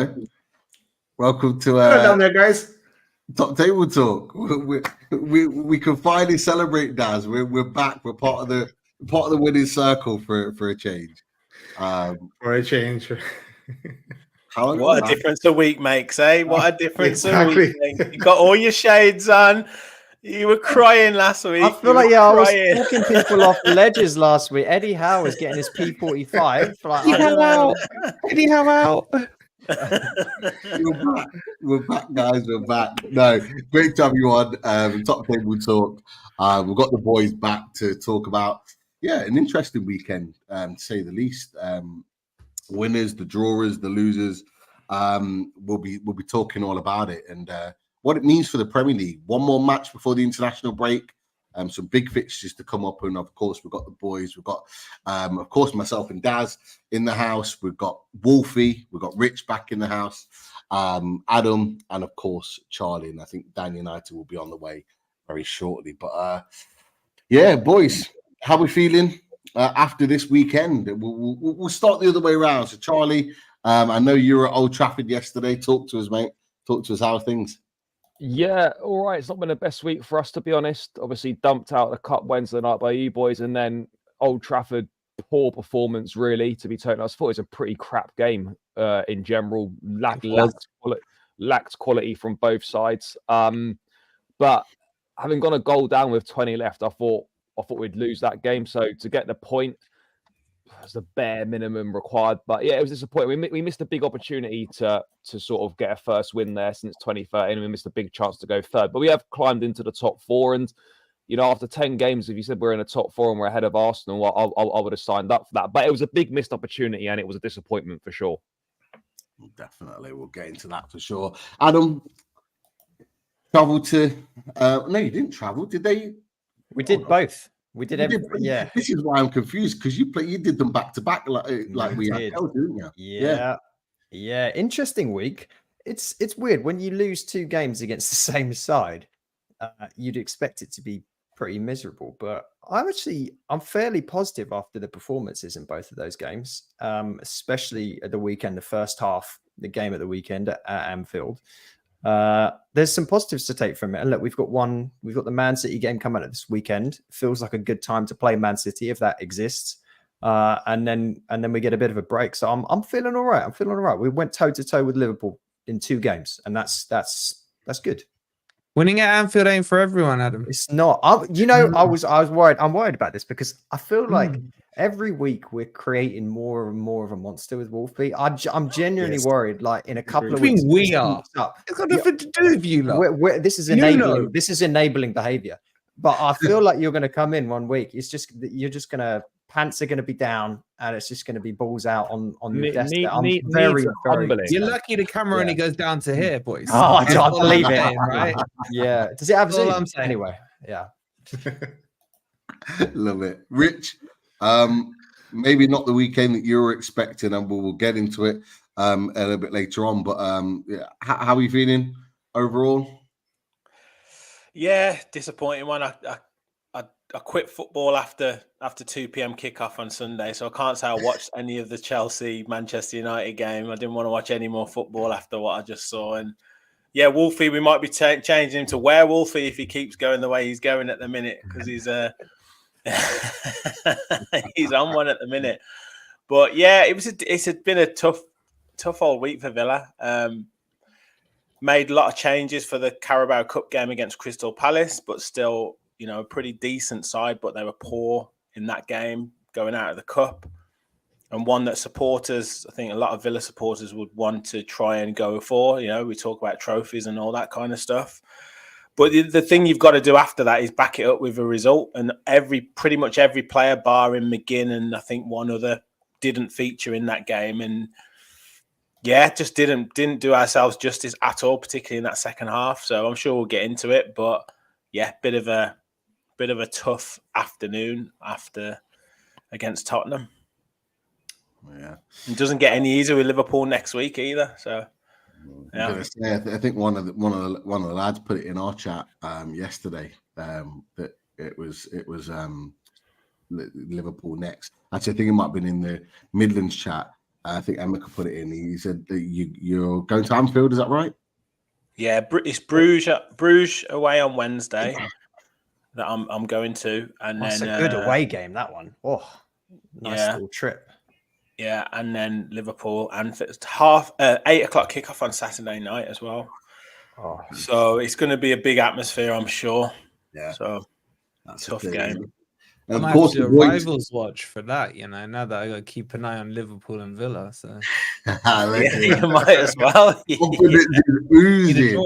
Hello. Welcome to down there, guys. Top Table Talk. We can finally celebrate, Daz. We're back. We're part of the winning circle for a change. For a change. What a difference a week makes, eh? What a difference Exactly. a week makes. You got all your shades on. You were crying last week. I feel like I was talking people off ledges last week. Eddie Howe was getting his P45. Like, Eddie Howe out. We're back, guys. We're back. No, great to have you on. Top Table Talk. We've got the boys back to talk about an interesting weekend, to say the least. Winners, the drawers, the losers. We'll be talking all about it and what it means for the Premier League. One more match before the international break. Some big fixtures to come up, and of course we've got the boys. We've got, of course, myself and Daz in the house. We've got Wolfie. We've got Rich back in the house. Adam, and of course Charlie. And I think Dan United will be on the way very shortly. But boys, how we feeling after this weekend? We'll start the other way around. So Charlie, I know you were at Old Trafford yesterday. Talk to us, mate. Talk to us. How are things? Yeah, all right. It's not been the best week for us, to be honest. Obviously, dumped out the cup Wednesday night by you boys, and then Old Trafford, poor performance, really, to be totally honest. I thought it was a pretty crap game in general. Lacked quality from both sides. But having gone a goal down with 20 left, I thought we'd lose that game. So to get the point was the bare minimum required. But yeah, it was disappointing. We missed a big opportunity to sort of get a first win there since 2013, and we missed a big chance to go third. But we have climbed into the top four, and after 10 games, if you said we're in the top four and we're ahead of Arsenal, I would have signed up for that. But it was a big missed opportunity, and it was a disappointment for sure. Definitely, we'll get into that for sure. Adam, travel to? No, you didn't travel, did they? We did both. We did everything. Yeah. This is why I'm confused, because you did them back to back like we had, didn't you? Yeah. Interesting week. It's weird when you lose two games against the same side. You'd expect it to be pretty miserable, but I'm fairly positive after the performances in both of those games, especially at the weekend. The first half, the game at the weekend at Anfield. There's some positives to take from it. And look, we've got the Man City game coming up this weekend. Feels like a good time to play Man City if that exists. And then we get a bit of a break. So I'm feeling all right. We went toe to toe with Liverpool in 2 games, and that's good. Winning at Anfield ain't for everyone, Adam. It's not. I was worried. I'm worried about this because I feel like every week we're creating more and more of a monster with Wolfie. I'm genuinely worried. Like in a couple of weeks, we are. It's got nothing to do with you, lot. This is enabling. This is enabling behavior. But I feel like you're going to come in one week. It's just you're just going to pants are going to be down, and it's just going to be balls out on the desk. I'm very. You're lucky the camera only goes down to here, boys. Oh, I don't believe it. Right? Yeah. Does it have Zoom? I'm saying. Anyway, yeah. Love it, Rich. Maybe not the weekend that you were expecting, and we'll get into it a little bit later on. But how are you feeling overall? Yeah, disappointing one. I quit football after 2 p.m. kickoff on Sunday, so I can't say I watched any of the Chelsea-Manchester United game. I didn't want to watch any more football after what I just saw. And yeah, Wolfie, we might be changing him to Werewolfie if he keeps going the way he's going at the minute, because he's he's on one at the minute. But yeah, it's been a tough old week for Villa. Made a lot of changes for the Carabao Cup game against Crystal Palace, but still, a pretty decent side, but they were poor in that game going out of the cup. And one that supporters, I think a lot of Villa supporters would want to try and go for. We talk about trophies and all that kind of stuff. But the thing you've got to do after that is back it up with a result. And pretty much every player, barring McGinn and I think one other, didn't feature in that game. And yeah, just didn't do ourselves justice at all, particularly in that second half. So I'm sure we'll get into it. But yeah, bit of a tough afternoon against Tottenham. Yeah, it doesn't get any easier with Liverpool next week either. So yeah, I think one of the lads put it in our chat yesterday that it was Liverpool next. Actually, I think it might have been in the Midlands chat. I think Emma could put it in. He said that you're going to Anfield. Is that right? Yeah, it's Bruges away on Wednesday that I'm going to, and That's then a good away game. That one. Oh, nice little trip. Yeah, and then Liverpool, and it's 8:00 kickoff on Saturday night as well. Oh, so it's going to be a big atmosphere, I'm sure. Yeah, so that's tough game. I might have to do a rivals watch for that, now that I got to keep an eye on Liverpool and Villa. So you might as well. Oozing.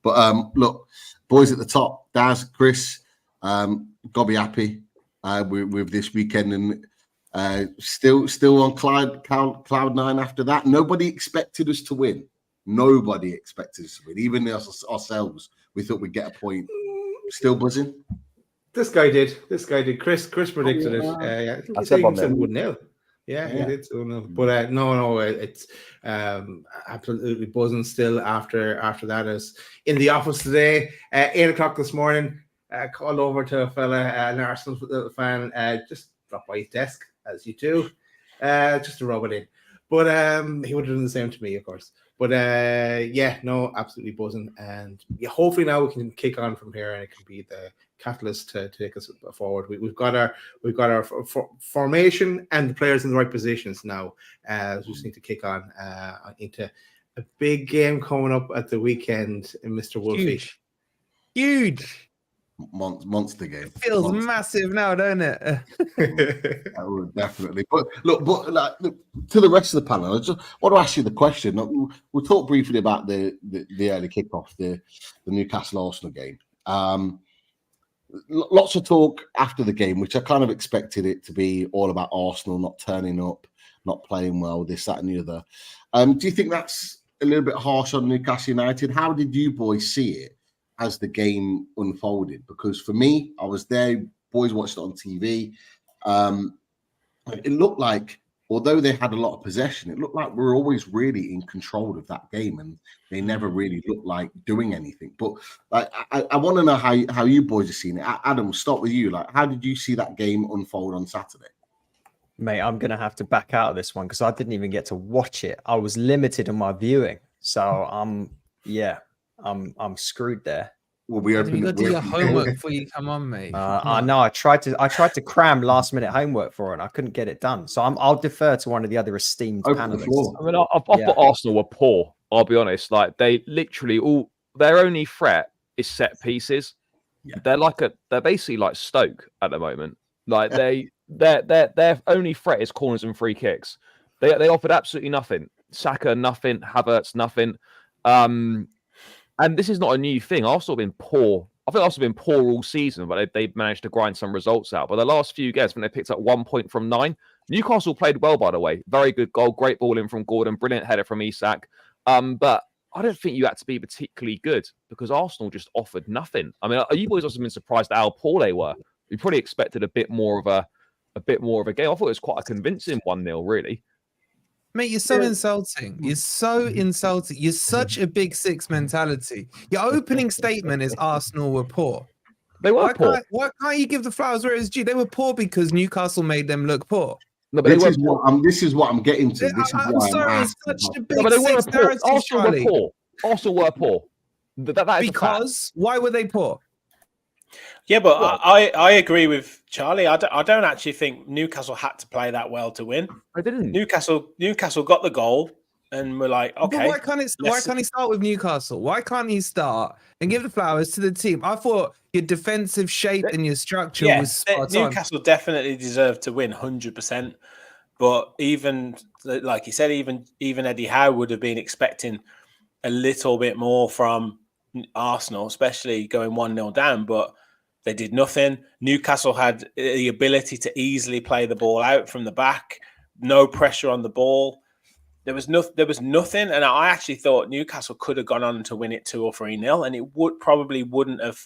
But look, boys at the top, Daz, Chris, gotta be happy with this weekend, and still on cloud nine after that. Nobody expected us to win. Nobody expected us to win. Even ourselves, we thought we'd get a point. Still buzzing. This guy did. Chris predicted it. I said 1-0. Yeah, he did. But no, it's absolutely buzzing still after that. Is in the office today, 8:00 this morning. Called over to a fella, an Arsenal fan, just dropped by his desk as you do, just to rub it in. But he would have done the same to me, of course. But absolutely buzzing, and hopefully now we can kick on from here, and it can be the catalyst to take us forward. We've got our formation and the players in the right positions now. We just need to kick on into a big game coming up at the weekend, Mr. Wolfie. Huge. Monster game. It feels massive now, don't it? Definitely. But look, to the rest of the panel, I just want to ask you the question. We'll talk briefly about the early kickoff, the Newcastle Arsenal game. Lots of talk after the game, which I kind of expected it to be all about Arsenal not turning up, not playing well, this, that, and the other. Do you think that's a little bit harsh on Newcastle United? How did you boys see it as the game unfolded? Because for me, I was there, boys watched it on TV. It looked like, although they had a lot of possession, it looked like we were always really in control of that game, and they never really looked like doing anything. But I want to know how you boys are seeing it. Adam, we'll start with you. Like, how did you see that game unfold on Saturday? Mate, I'm going to have to back out of this one because I didn't even get to watch it. I was limited in my viewing. So I'm screwed there. Well, we opened. You got to do your homework before you come on, mate. I know. I tried to cram last minute homework for it, and I couldn't get it done. So I'll defer to one of the other esteemed panelists. I mean, I thought Arsenal were poor. I'll be honest. Like, they literally their only threat is set pieces. Yeah. They're basically like Stoke at the moment. Like their only threat is corners and free kicks. They offered absolutely nothing. Saka nothing. Havertz nothing. And this is not a new thing. Arsenal have been poor. I think Arsenal have been poor all season, but they've managed to grind some results out. But the last few games, when they picked up 1 point from 9, Newcastle played well, by the way. Very good goal, great ball in from Gordon, brilliant header from Isak. But I don't think you had to be particularly good because Arsenal just offered nothing. I mean, you boys also been surprised at how poor they were. We probably expected a bit more of a game. I thought it was quite a convincing 1-0, really. Mate, you're so insulting. You're so insulting. You're such a big six mentality. Your opening statement is Arsenal were poor. They were poor. Why can't you give the flowers where it's due? They were poor because Newcastle made them look poor. No, but this is what I'm getting to. I'm sorry, it's such a big six narrative, Arsenal were poor. Arsenal were poor. That is because why were they poor? Yeah, but I agree with Charlie. I don't actually think Newcastle had to play that well to win. I didn't. Newcastle got the goal, and we're like, okay. But why can't he start with Newcastle? Why can't he start and give the flowers to the team? I thought your defensive shape and your structure was spot on. Newcastle definitely deserved to win 100%. But even like you said, even Eddie Howe would have been expecting a little bit more from Arsenal, especially going 1-0 down. But they did nothing. Newcastle had the ability to easily play the ball out from the back. No pressure on the ball. There was nothing. And I actually thought Newcastle could have gone on to win it 2 or 3-0. And it wouldn't have.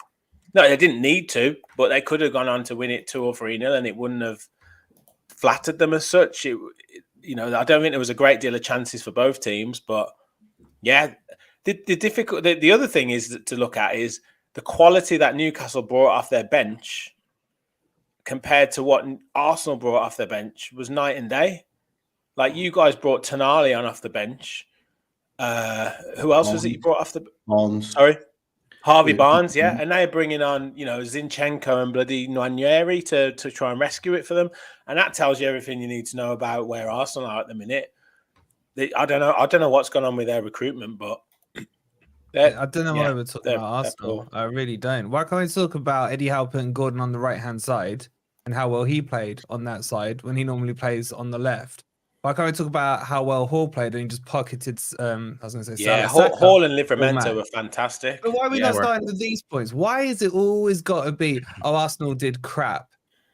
No, they didn't need to, but they could have gone on to win it 2 or 3-0, and it wouldn't have flattered them as such. I don't think there was a great deal of chances for both teams. But yeah, the other thing is to look at is the quality that Newcastle brought off their bench compared to what Arsenal brought off their bench was night and day. Like you guys brought Tonali on off the bench. Who else was it you brought off the Barnes? Sorry, Harvey Barnes. Yeah, and now you're bringing on Zinchenko and bloody Nwaneri to try and rescue it for them, and that tells you everything you need to know about where Arsenal are at the minute. I don't know what's gone on with their recruitment, but I don't know why we're talking about Arsenal. I really don't. Why can't we talk about Eddie Howe putting Gordon on the right-hand side and how well he played on that side when he normally plays on the left? Why can't we talk about how well Hall played and he just pocketed? I was going to say, Hall and Livramento were fantastic. But why are we not starting with these points? Why is it always got to be, Arsenal did crap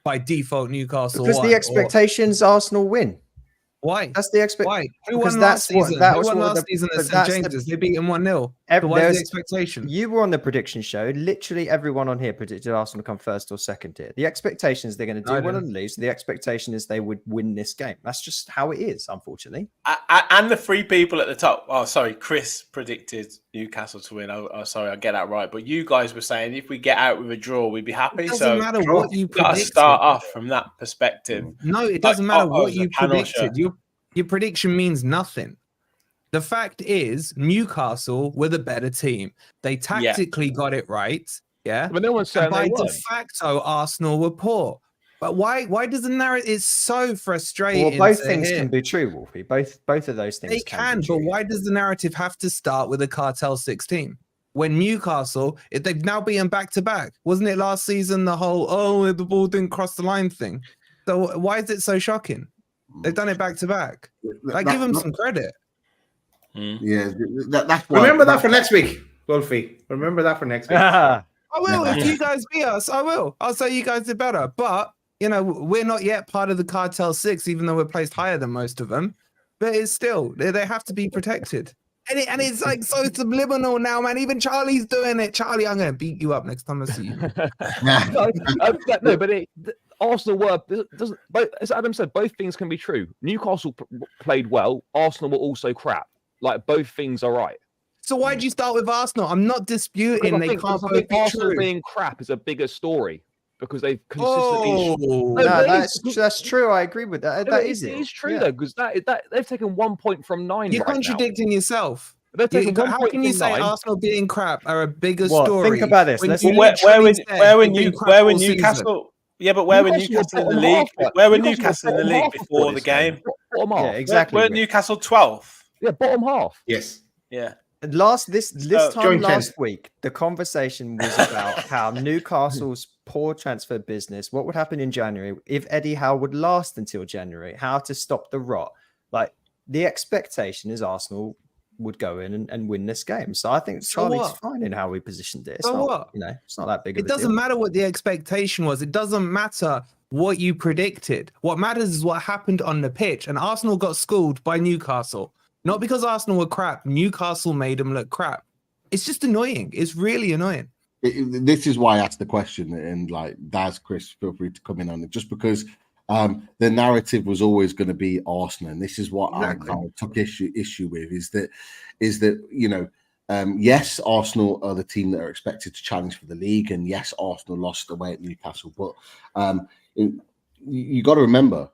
by default, Newcastle? Because the expectations Arsenal win. Why? That's the expectation. Why? Who won last season? Who won last season at St. James's? They beat him 1-0. What's the expectation? You were on the prediction show. Literally everyone on here predicted Arsenal come first or second here. The expectation is they're going to do well and lose. The expectation is they would win this game. That's just how it is, unfortunately. And the three people at the top. Oh, sorry. Chris predicted Newcastle to win. Oh, sorry. I get that right. But you guys were saying if we get out with a draw, we'd be happy. It doesn't matter what you predicted. Got to start off from that perspective. No, it doesn't matter what you predicted. Your prediction means nothing. The fact is, Newcastle were the better team. They tactically got it right. Yeah. But no one's saying by de facto, Arsenal were poor. But why does the narrative? It's so frustrating. Well, both things can be true, Wolfie. Both of those things. They can, but why does the narrative have to start with a Cartel 16? When Newcastle, they've now beaten back to back. Wasn't it last season the whole the ball didn't cross the line thing? So why is it so shocking? They've done it back to back. Give them some credit. Yeah, that's why. Remember that for next week, Wolfie. Remember that for next week. I will. If you guys beat us, I will. I'll say you guys did better. But, we're not yet part of the Cartel 6, even though we're placed higher than most of them. But it's still, they have to be protected. And it's like so subliminal now, man. Even Charlie's doing it. Charlie, I'm going to beat you up next time I see you. No, but Arsenal as Adam said, both things can be true. Newcastle played well. Arsenal were also crap. Like, both things are right. So why did you start with Arsenal? I'm not disputing they can't both be Arsenal true. being crap is a bigger story because they've consistently. That's true. I agree with that. It is true though, because that they've taken 1 point from 9. You're contradicting yourself. How can you say Arsenal being crap are a bigger story? Think about this. Where were Newcastle? Yeah, but where were Newcastle in the league? Where were Newcastle in the league before the game? Bottom half. Yeah, exactly. Weren't Newcastle 12th? Yeah, bottom half. Yes. Yeah. And last week, the conversation was about how Newcastle's poor transfer business, what would happen in January if Eddie Howe would last until January, how to stop the rot. Like, the expectation is Arsenal would go in and win this game. So I think Charlie's fine in how we positioned it. It's not that big of a deal. It doesn't matter what the expectation was. It doesn't matter what you predicted. What matters is what happened on the pitch. And Arsenal got schooled by Newcastle. Not because Arsenal were crap. Newcastle made them look crap. It's just annoying. It's really annoying. This is why I asked the question. And Daz, Chris, feel free to come in on it. Just because the narrative was always going to be Arsenal, and this is what I kind of took issue with is that yes, Arsenal are the team that are expected to challenge for the league, and yes, Arsenal lost away at Newcastle, but you got to remember,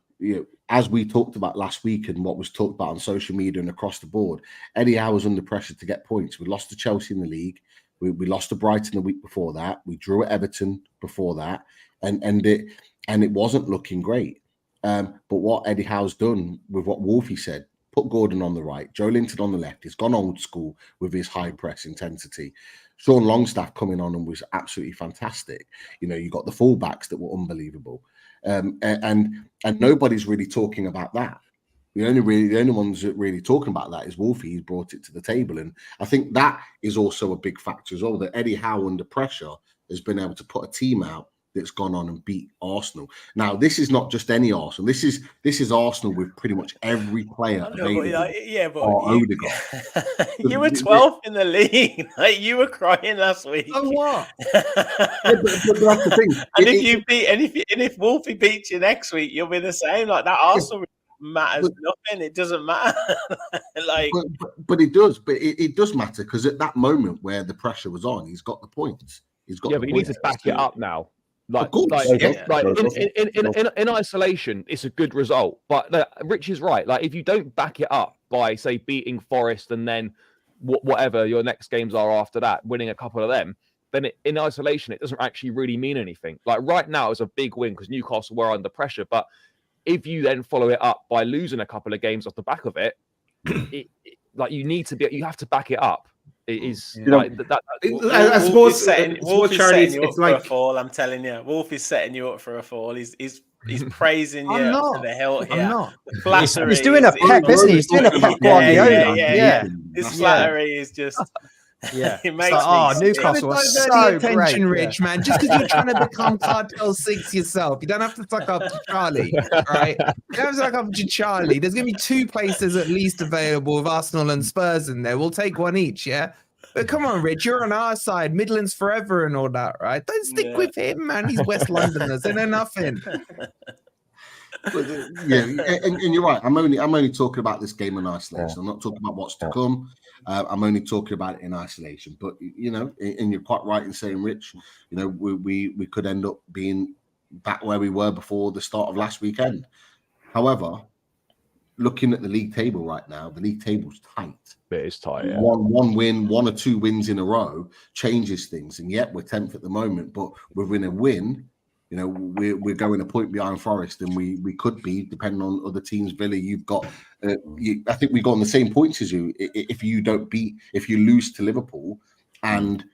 as we talked about last week and what was talked about on social media and across the board, Eddie Howe was under pressure to get points. We lost to Chelsea in the league. We lost to Brighton the week before that. We drew at Everton before that, and it wasn't looking great. But what Eddie Howe's done with what Wolfie said, put Gordon on the right, Joe Linton on the left. He's gone old school with his high press intensity. Sean Longstaff coming on and was absolutely fantastic. You got the fullbacks that were unbelievable, and nobody's really talking about that. The only ones that really talking about that is Wolfie. He's brought it to the table, and I think that is also a big factor as well. That Eddie Howe under pressure has been able to put a team out that's gone on and beat Arsenal. Now, this is not just any Arsenal. This is Arsenal with pretty much every player available. You were 12th in the league. You were crying last week. Oh, what? But that's the thing. And if Wolfie beats you next week, you'll be the same. Like that Arsenal matters nothing. It doesn't matter. But it does. But it does matter because at that moment where the pressure was on, he's got the points. He's got. Yeah, but you need to back it up now. Of course. In isolation, it's a good result. But Rich is right. Like if you don't back it up by say beating Forest and then whatever your next games are after that, winning a couple of them, then in isolation it doesn't actually really mean anything. Like right now it's a big win because Newcastle were under pressure. But if you then follow it up by losing a couple of games off the back of it, you have to back it up. It is like that. I suppose Wolf is setting you up for like a fall. I'm telling you, Wolf is setting you up for a fall. He's praising you to the hilt here. I'm not. Flattery. He's doing a pep, isn't he? He's doing a Pep Guardiola. Yeah. His flattery is just. Yeah, it makes Newcastle was so so attention, great. Rich, man. Just because you're trying to become Cartel 6 yourself, you don't have to suck up to Charlie, right? You don't have to suck up to Charlie. There's going to be 2 places at least available with Arsenal and Spurs in there. We'll take one each, yeah? But come on, Rich, you're on our side. Midlands forever and all that, right? Don't stick with him, man. He's West Londoners. They know nothing. And you're right. I'm only talking about this game in isolation. I'm not talking about what's to come. I'm only talking about it in isolation. But and you're quite right in saying, Rich, we could end up being back where we were before the start of last weekend. However, looking at the league table right now, the league table's tight. It is tight. Yeah. One win, 1 or 2 wins in a row changes things, and yet we're 10th at the moment. But within a win, we're going a point behind Forest, and we could be, depending on other teams. Villa, you've got, I think we got on the same points as you. If you lose to Liverpool, and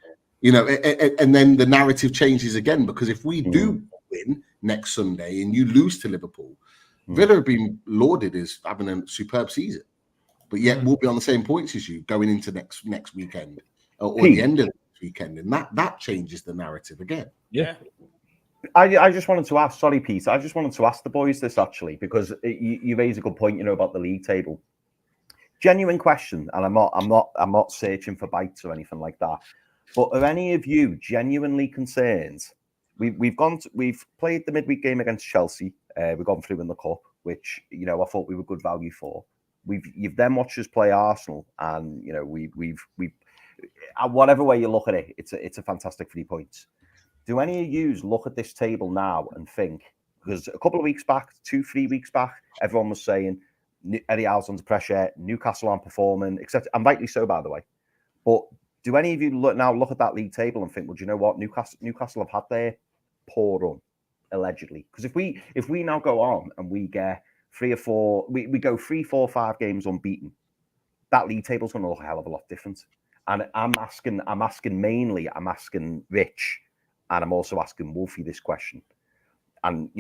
and then the narrative changes again, because if we do win next Sunday and you lose to Liverpool, Villa have been lauded as having a superb season, but yet we'll be on the same points as you going into next weekend or the end of the weekend, and that changes the narrative again. Yeah. I just wanted to ask, sorry, Peter, I just wanted to ask the boys this actually, because you raised a good point, about the league table. Genuine question, and I'm not searching for bites or anything like that. But are any of you genuinely concerned? We've played the midweek game against Chelsea. We've gone through in the cup, which I thought we were good value for. You've then watched us play Arsenal, and we've whatever way you look at it, it's a fantastic 3 points. Do any of you look at this table now and think, because a couple of weeks back, 2-3 weeks back, everyone was saying Eddie Howe's under pressure, Newcastle aren't performing, except, and rightly so, by the way. But do any of you look at that league table and think, well, do you know what? Newcastle have had their poor run, allegedly. Because if we now go on and we get 3 or 4, we go 3, 4, 5 games unbeaten, that league table's going to look a hell of a lot different. And I'm asking Rich, and I'm also asking Wolfie this question. And,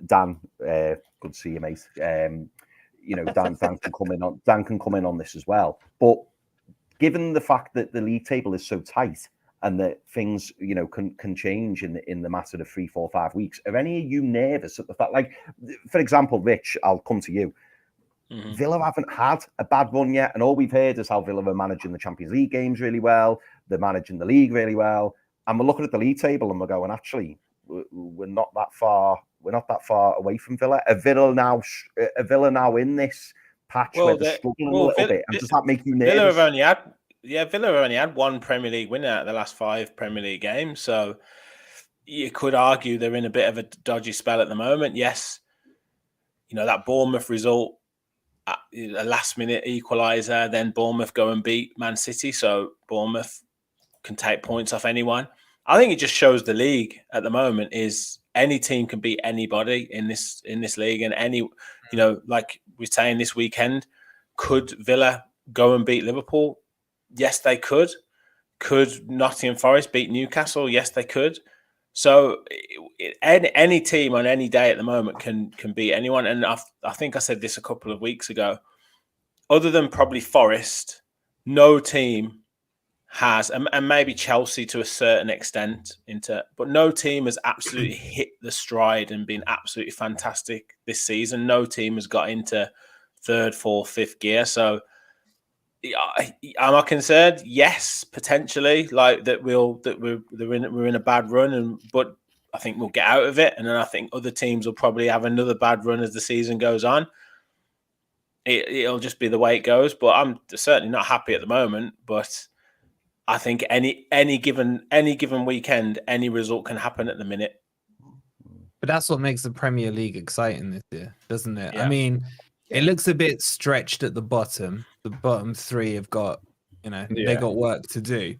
Dan, good to see you, mate. Dan can come in on this as well. But given the fact that the league table is so tight and that things, can change in the matter of 3, 4, 5 weeks, are any of you nervous at the fact, like, for example, Rich, I'll come to you. Mm-hmm. Villa haven't had a bad run yet, and all we've heard is how Villa are managing the Champions League games really well. They're managing the league really well. And we're looking at the league table and we're going, actually, we're not that far. We're not that far away from Villa. Are Villa now in this patch where they're struggling a little bit? And does that make you nervous? Villa have only had 1 Premier League win out of the last 5 Premier League games. So you could argue they're in a bit of a dodgy spell at the moment. Yes, that Bournemouth result, a last-minute equaliser, then Bournemouth go and beat Man City. So Bournemouth can take points off anyone. I think it just shows the league at the moment is any team can beat anybody in this league, and any, like we're saying this weekend, could Villa go and beat Liverpool? Yes, they could. Could Nottingham Forest beat Newcastle? Yes, they could. So any team on any day at the moment can beat anyone. And I think I said this a couple of weeks ago. Other than probably Forest, no team has, and maybe Chelsea to a certain extent, but no team has absolutely hit the stride and been absolutely fantastic this season. No team has got into 3rd, 4th, 5th gear. So am I concerned? Yes, potentially. Like that we're in a bad run, but I think we'll get out of it. And then I think other teams will probably have another bad run as the season goes on. It'll just be the way it goes. But I'm certainly not happy at the moment. But I think any given weekend, any result can happen at the minute. But that's what makes the Premier League exciting this year, doesn't it? Yeah. I mean, it looks a bit stretched at the bottom. The bottom three have got, they got work to do.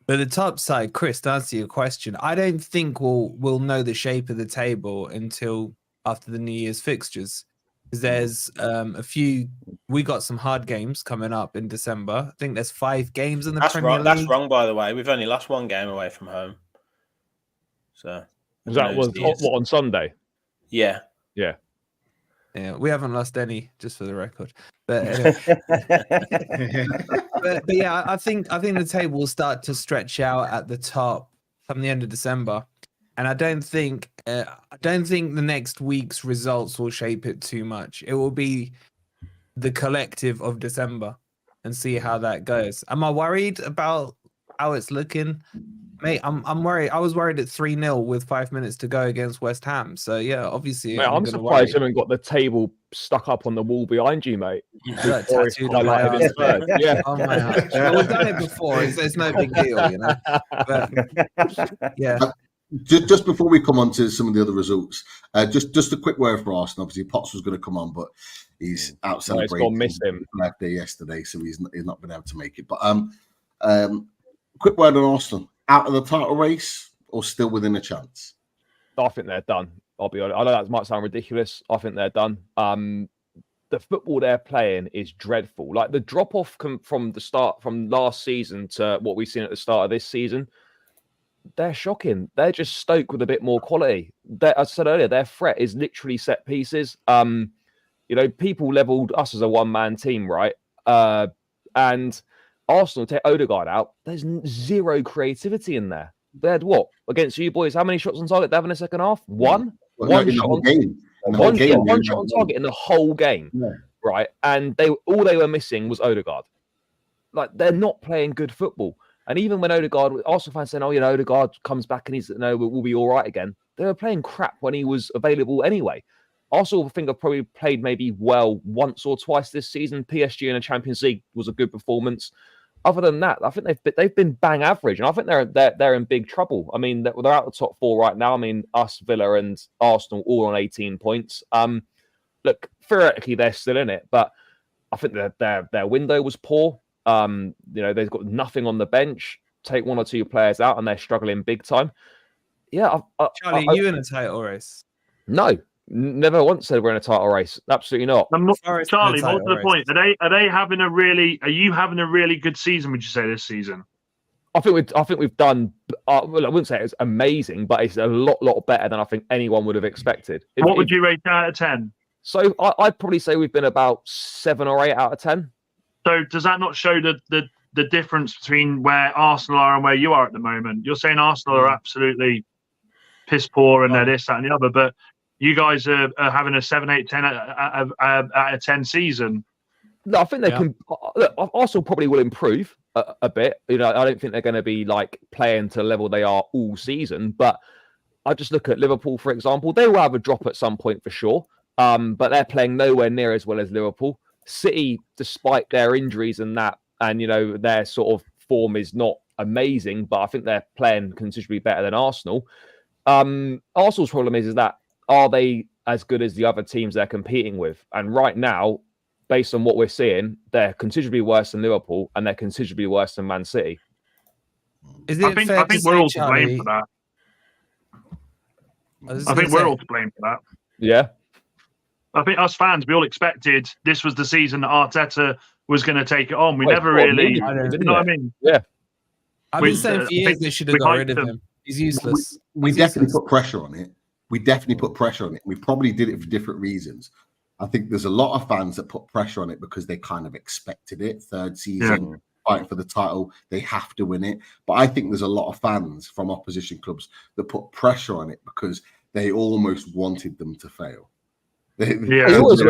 But the top side, Chris, to answer your question, I don't think we'll know the shape of the table until after the New Year's fixtures. Because there's we got some hard games coming up in December. I think there's 5 games in the Premier League. That's wrong, by the way. We've only lost 1 game away from home. So that was what, on Sunday? Yeah. Yeah. Yeah, we haven't lost any, just for the record. But anyway. but yeah, I think the table will start to stretch out at the top from the end of December, and I don't think the next week's results will shape it too much. It will be the collective of December and see how that goes. Am I worried about how it's looking? Mate, I'm worried. I was worried at 3-0 with 5 minutes to go against West Ham. So yeah, obviously, mate, I'm surprised you haven't got the table stuck up on the wall behind you, mate. Yeah, tattooed on my arm. Yeah, on my arm. Well, we've done it before. It's no big deal, But yeah. Just before we come on to some of the other results, just a quick word for Arsenal. Obviously, Potts was going to come on, but he's out celebrating. Miss him. Birthday yesterday, so he's not been able to make it. But quick word on Arsenal. Out of the title race or still within a chance? I think they're done. I'll be honest. I know that might sound ridiculous. I think they're done. The football they're playing is dreadful. Like the drop off from the start, from last season to what we've seen at the start of this season, they're shocking. They're just Stoke with a bit more quality. As I said earlier, their threat is literally set pieces. People leveled us as a one-man team, right? And Arsenal take Odegaard out. There's 0 creativity in there. They had what against you boys? How many shots on target they have in the second half? One. One shot on target in the whole game, right? And all they were missing was Odegaard. Like they're not playing good football. And even when Arsenal fans saying, Odegaard comes back and we'll be all right again. They were playing crap when he was available anyway. Arsenal, I think, have probably played maybe well once or twice this season. PSG in the Champions League was a good performance. Other than that, I think they've been bang average, and I think they're in big trouble. I mean, they're out the top 4 right now. I mean, us, Villa, and Arsenal all on 18 points. Look, theoretically they're still in it, but I think their window was poor. They've got nothing on the bench. Take 1 or 2 players out, and they're struggling big time. Yeah, Charlie, are you in a title race? No. Never once said we're in a title race. Absolutely not. Charlie, more to the point, are you having a really good season? Would you say this season? I think we've done. Well, I wouldn't say it's amazing, but it's a lot better than I think anyone would have expected. What would you rate out of 10? So I'd probably say we've been about 7 or 8 out of 10. So does that not show the difference between where Arsenal are and where you are at the moment? You're saying Arsenal are absolutely piss poor and they're this, that, and the other, but you guys are having a 7, 8, 10 out of 10 season. No, I think they can. Look, Arsenal probably will improve a bit. I don't think they're going to be like playing to the level they are all season. But I just look at Liverpool, for example. They will have a drop at some point for sure. But they're playing nowhere near as well as Liverpool. City, despite their injuries and that, and their sort of form is not amazing, but I think they're playing considerably better than Arsenal. Arsenal's problem is that. Are they as good as the other teams they're competing with? And right now, based on what we're seeing, they're considerably worse than Liverpool and they're considerably worse than Man City. I think we're all to blame for that. I think we're all to blame for that. Yeah. I think us fans, we all expected this was the season that Arteta was going to take it on. We never really, you know what I mean? Yeah. I've been saying for years they should have got rid of him. He's useless. We definitely put pressure on it. We probably did it for different reasons. I think there's a lot of fans that put pressure on it because they kind of expected it. 3rd season, fighting for the title, they have to win it. But I think there's a lot of fans from opposition clubs that put pressure on it because they almost wanted them to fail. You always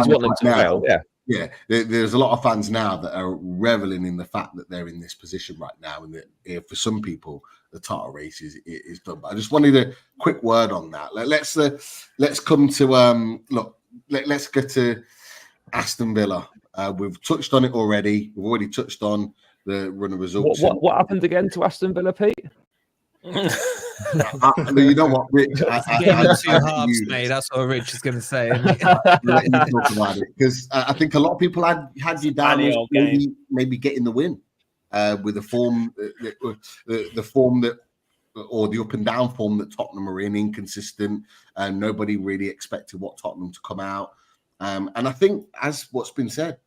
want them to fail. Yeah, there's a lot of fans now that are reveling in the fact that they're in this position right now, and that for some people the title race is done. But I just wanted a quick word on that. Let's come to let's get to Aston Villa. We've touched on it already. We've already touched on the run of results. What happened again to Aston Villa, Pete? You know what, Rich? Getting two halves, mate. That's what Rich is going to say. Isn't he? Let you talk about it, because I think a lot of people had you down as maybe getting the win with the form, the form that, or the up and down form that Tottenham are in, inconsistent, and nobody really expected what Tottenham to come out. And I think, as what's been said,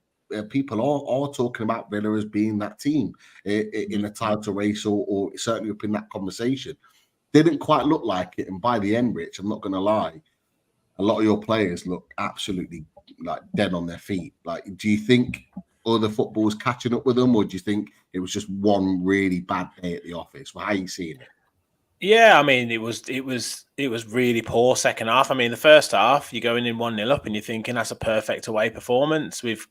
people are talking about Villa as being that team in a title race, or certainly up in that conversation. Didn't quite look like it, and by the end, Rich, I'm not going to lie, a lot of your players look absolutely like dead on their feet. Like, do you think other football's catching up with them, or do you think it was just one really bad day at the office? Well, how are you seeing it? Yeah, I mean, it was really poor second half. I mean, the first half, you're going in 1-0 up and you're thinking that's a perfect away performance. We've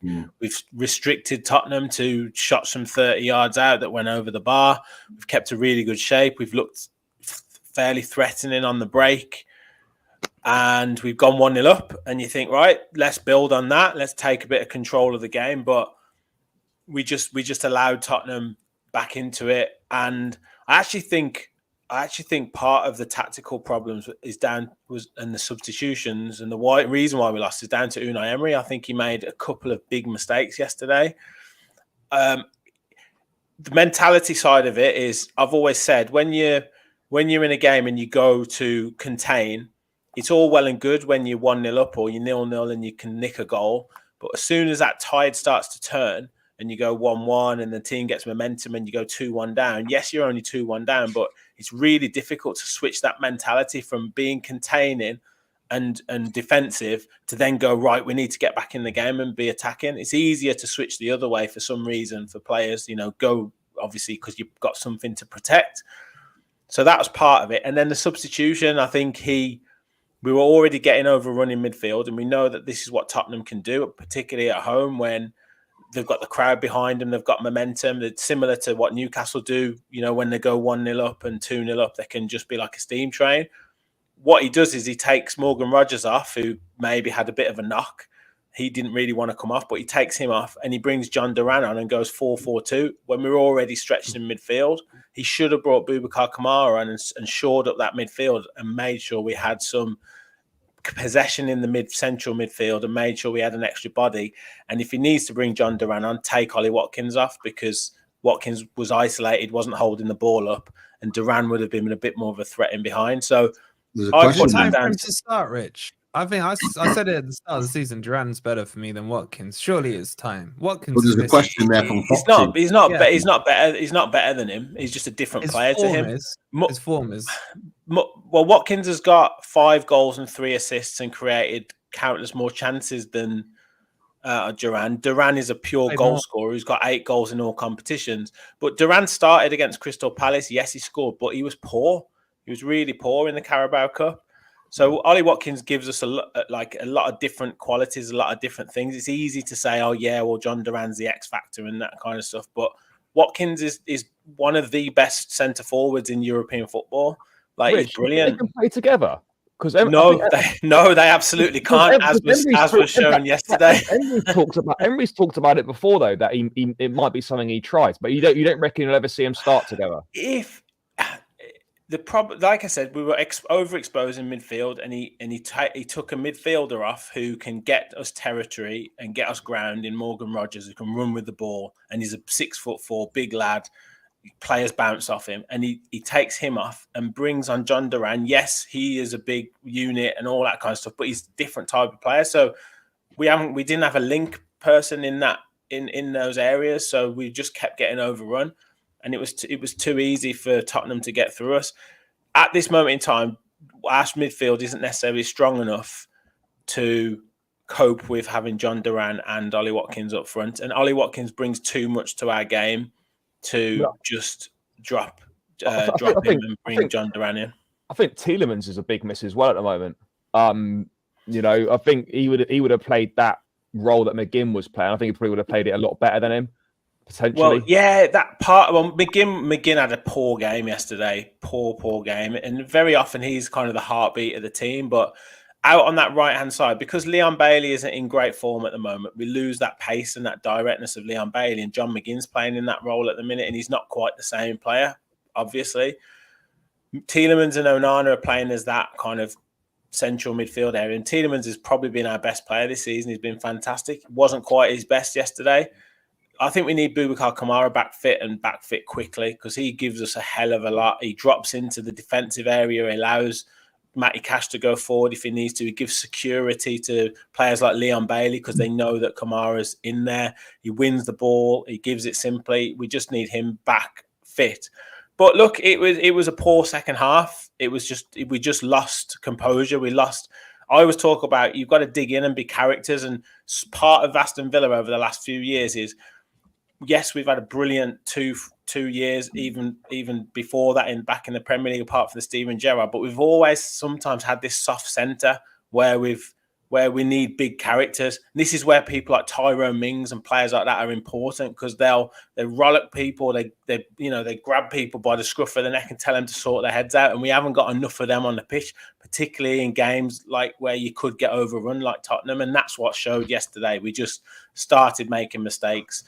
restricted Tottenham to shots from 30 yards out that went over the bar. We've kept a really good shape. We've looked fairly threatening on the break. And we've gone 1-0 up, and you think, right, let's build on that. Let's take a bit of control of the game. But we just allowed Tottenham back into it. And I actually think part of the tactical problems and the substitutions, and the reason why we lost is down to Unai Emery. I think he made a couple of big mistakes yesterday. The mentality side of it is, I've always said, when you're in a game and you go to contain, it's all well and good when you're 1-0 up or you're 0-0 and you can nick a goal. But as soon as that tide starts to turn and you go 1-1 and the team gets momentum and you go 2-1 down, yes, you're only 2-1 down, but it's really difficult to switch that mentality from being containing and defensive to then go, right, we need to get back in the game and be attacking. It's easier to switch the other way for some reason for players, go obviously because you've got something to protect. So that was part of it. And then the substitution, I think we were already getting overrun in midfield, and we know that this is what Tottenham can do, particularly at home when they've got the crowd behind them, they've got momentum. It's similar to what Newcastle do, when they go 1-0 up and 2-0 up, they can just be like a steam train. What he does is he takes Morgan Rogers off, who maybe had a bit of a knock. He didn't really want to come off, but he takes him off and he brings John Duran on and goes 4-4-2 when we were already stretched in midfield. He should have brought Boubacar Kamara on and shored up that midfield and made sure we had some possession in the central midfield and made sure we had an extra body. And if he needs to bring John Duran on, take Ollie Watkins off, because Watkins was isolated, wasn't holding the ball up, and Duran would have been a bit more of a threat in behind. So I put time for him to start, Rich. I think I said it at the start of the season. Duran's better for me than Watkins. Surely it's time. Watkins. Well, there's a question there from Foxy. He's not better. He's not better than him. He's just a different player to him. His form is. Well, Watkins has got 5 goals and 3 assists and created countless more chances than Duran. Duran is a pure goal scorer who's got 8 goals in all competitions. But Duran started against Crystal Palace. Yes, he scored, but he was poor. He was really poor in the Carabao Cup. So Ollie Watkins gives us a lot of different qualities, a lot of different things. It's easy to say, oh yeah, well, John Duran's the X factor and that kind of stuff. But Watkins is one of the best centre forwards in European football. Like, Rich, he's brilliant. They can play together. No, they absolutely can't, as was shown yesterday. Emery's talked about it before, though, that it might be something he tries, but you don't reckon you'll ever see him start together. If the problem, like I said, we were overexposed in midfield, and he took a midfielder off who can get us territory and get us ground in Morgan Rogers, who can run with the ball, and he's a 6'4" big lad. Players bounce off him, and he takes him off and brings on John Duran. Yes, he is a big unit and all that kind of stuff, but he's a different type of player. So we didn't have a link person in those areas, so we just kept getting overrun. And it was too easy for Tottenham to get through us. At this moment in time, our midfield isn't necessarily strong enough to cope with having John Duran and Ollie Watkins up front. And Ollie Watkins brings too much to our game to just drop him and bring John Duran in. I think Tielemans is a big miss as well at the moment. I think he would have played that role that McGinn was playing. I think he probably would have played it a lot better than him. Potentially. Well, yeah, that part. Well, McGinn had a poor game yesterday. Poor game, and very often he's kind of the heartbeat of the team. But out on that right hand side, because Leon Bailey isn't in great form at the moment, we lose that pace and that directness of Leon Bailey. And John McGinn's playing in that role at the minute, and he's not quite the same player, obviously. Tielemans and Onana are playing as that kind of central midfield area. And Tielemans has probably been our best player this season. He's been fantastic. Wasn't quite his best yesterday. I think we need Boubacar Kamara back fit quickly because he gives us a hell of a lot. He drops into the defensive area, allows Matty Cash to go forward if he needs to. He gives security to players like Leon Bailey because they know that Kamara's in there. He wins the ball. He gives it simply. We just need him back fit. But look, it was a poor second half. We just lost composure. I always talk about you've got to dig in and be characters. And part of Aston Villa over the last few years is, yes, we've had a brilliant two years, even before that back in the Premier League, apart from the Steven Gerrard. But we've always sometimes had this soft centre where we need big characters. And this is where people like Tyrone Mings and players like that are important because they rollick people, they grab people by the scruff of the neck and tell them to sort their heads out. And we haven't got enough of them on the pitch, particularly in games like where you could get overrun like Tottenham. And that's what showed yesterday. We just started making mistakes.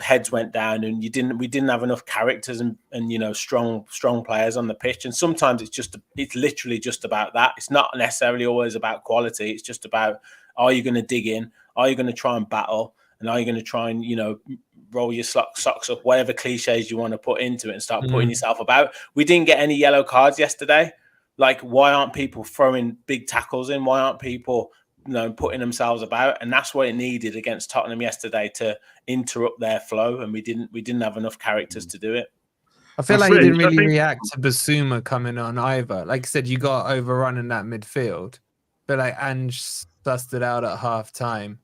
Heads went down, and we didn't have enough characters and strong players on the pitch. And sometimes it's literally just about that. It's not necessarily always about quality. It's just about, are you going to dig in? Are you going to try and battle? And are you going to try and roll your socks up, whatever cliches you want to put into it, and start putting yourself about? We didn't get any yellow cards yesterday. Like, why aren't people throwing big tackles in? Why aren't people putting themselves about? And that's what it needed against Tottenham yesterday to interrupt their flow, and we didn't have enough characters to do it. I feel like he didn't really react to Basuma coming on either. Like I said, you got overrun in that midfield, but like Ange sussed it out at half time,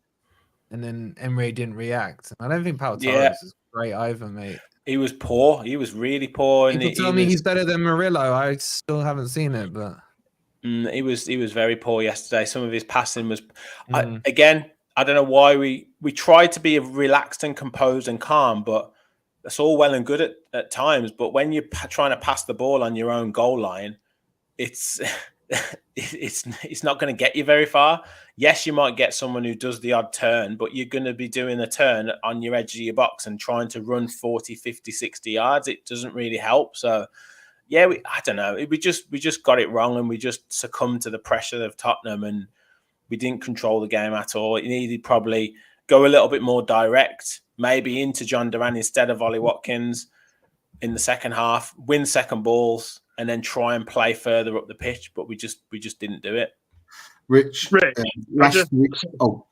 and then Emre didn't react. I don't think Pau Torres is great either, mate. He was poor. He was really poor. People tell me he's better than Murillo. I still haven't seen it, but he was very poor yesterday. Some of his passing was again. I don't know why we tried to be relaxed and composed and calm, but that's all well and good at times. But when you're trying to pass the ball on your own goal line, it's not going to get you very far. Yes, you might get someone who does the odd turn, but you're going to be doing a turn on your edge of your box and trying to run 40, 50, 60 yards. It doesn't really help. So, yeah, I don't know. We just got it wrong, and we just succumbed to the pressure of Tottenham, and we didn't control the game at all. It needed probably go a little bit more direct, maybe into John Duran instead of Ollie Watkins in the second half, win second balls, and then try and play further up the pitch. But we just didn't do it. Rich, go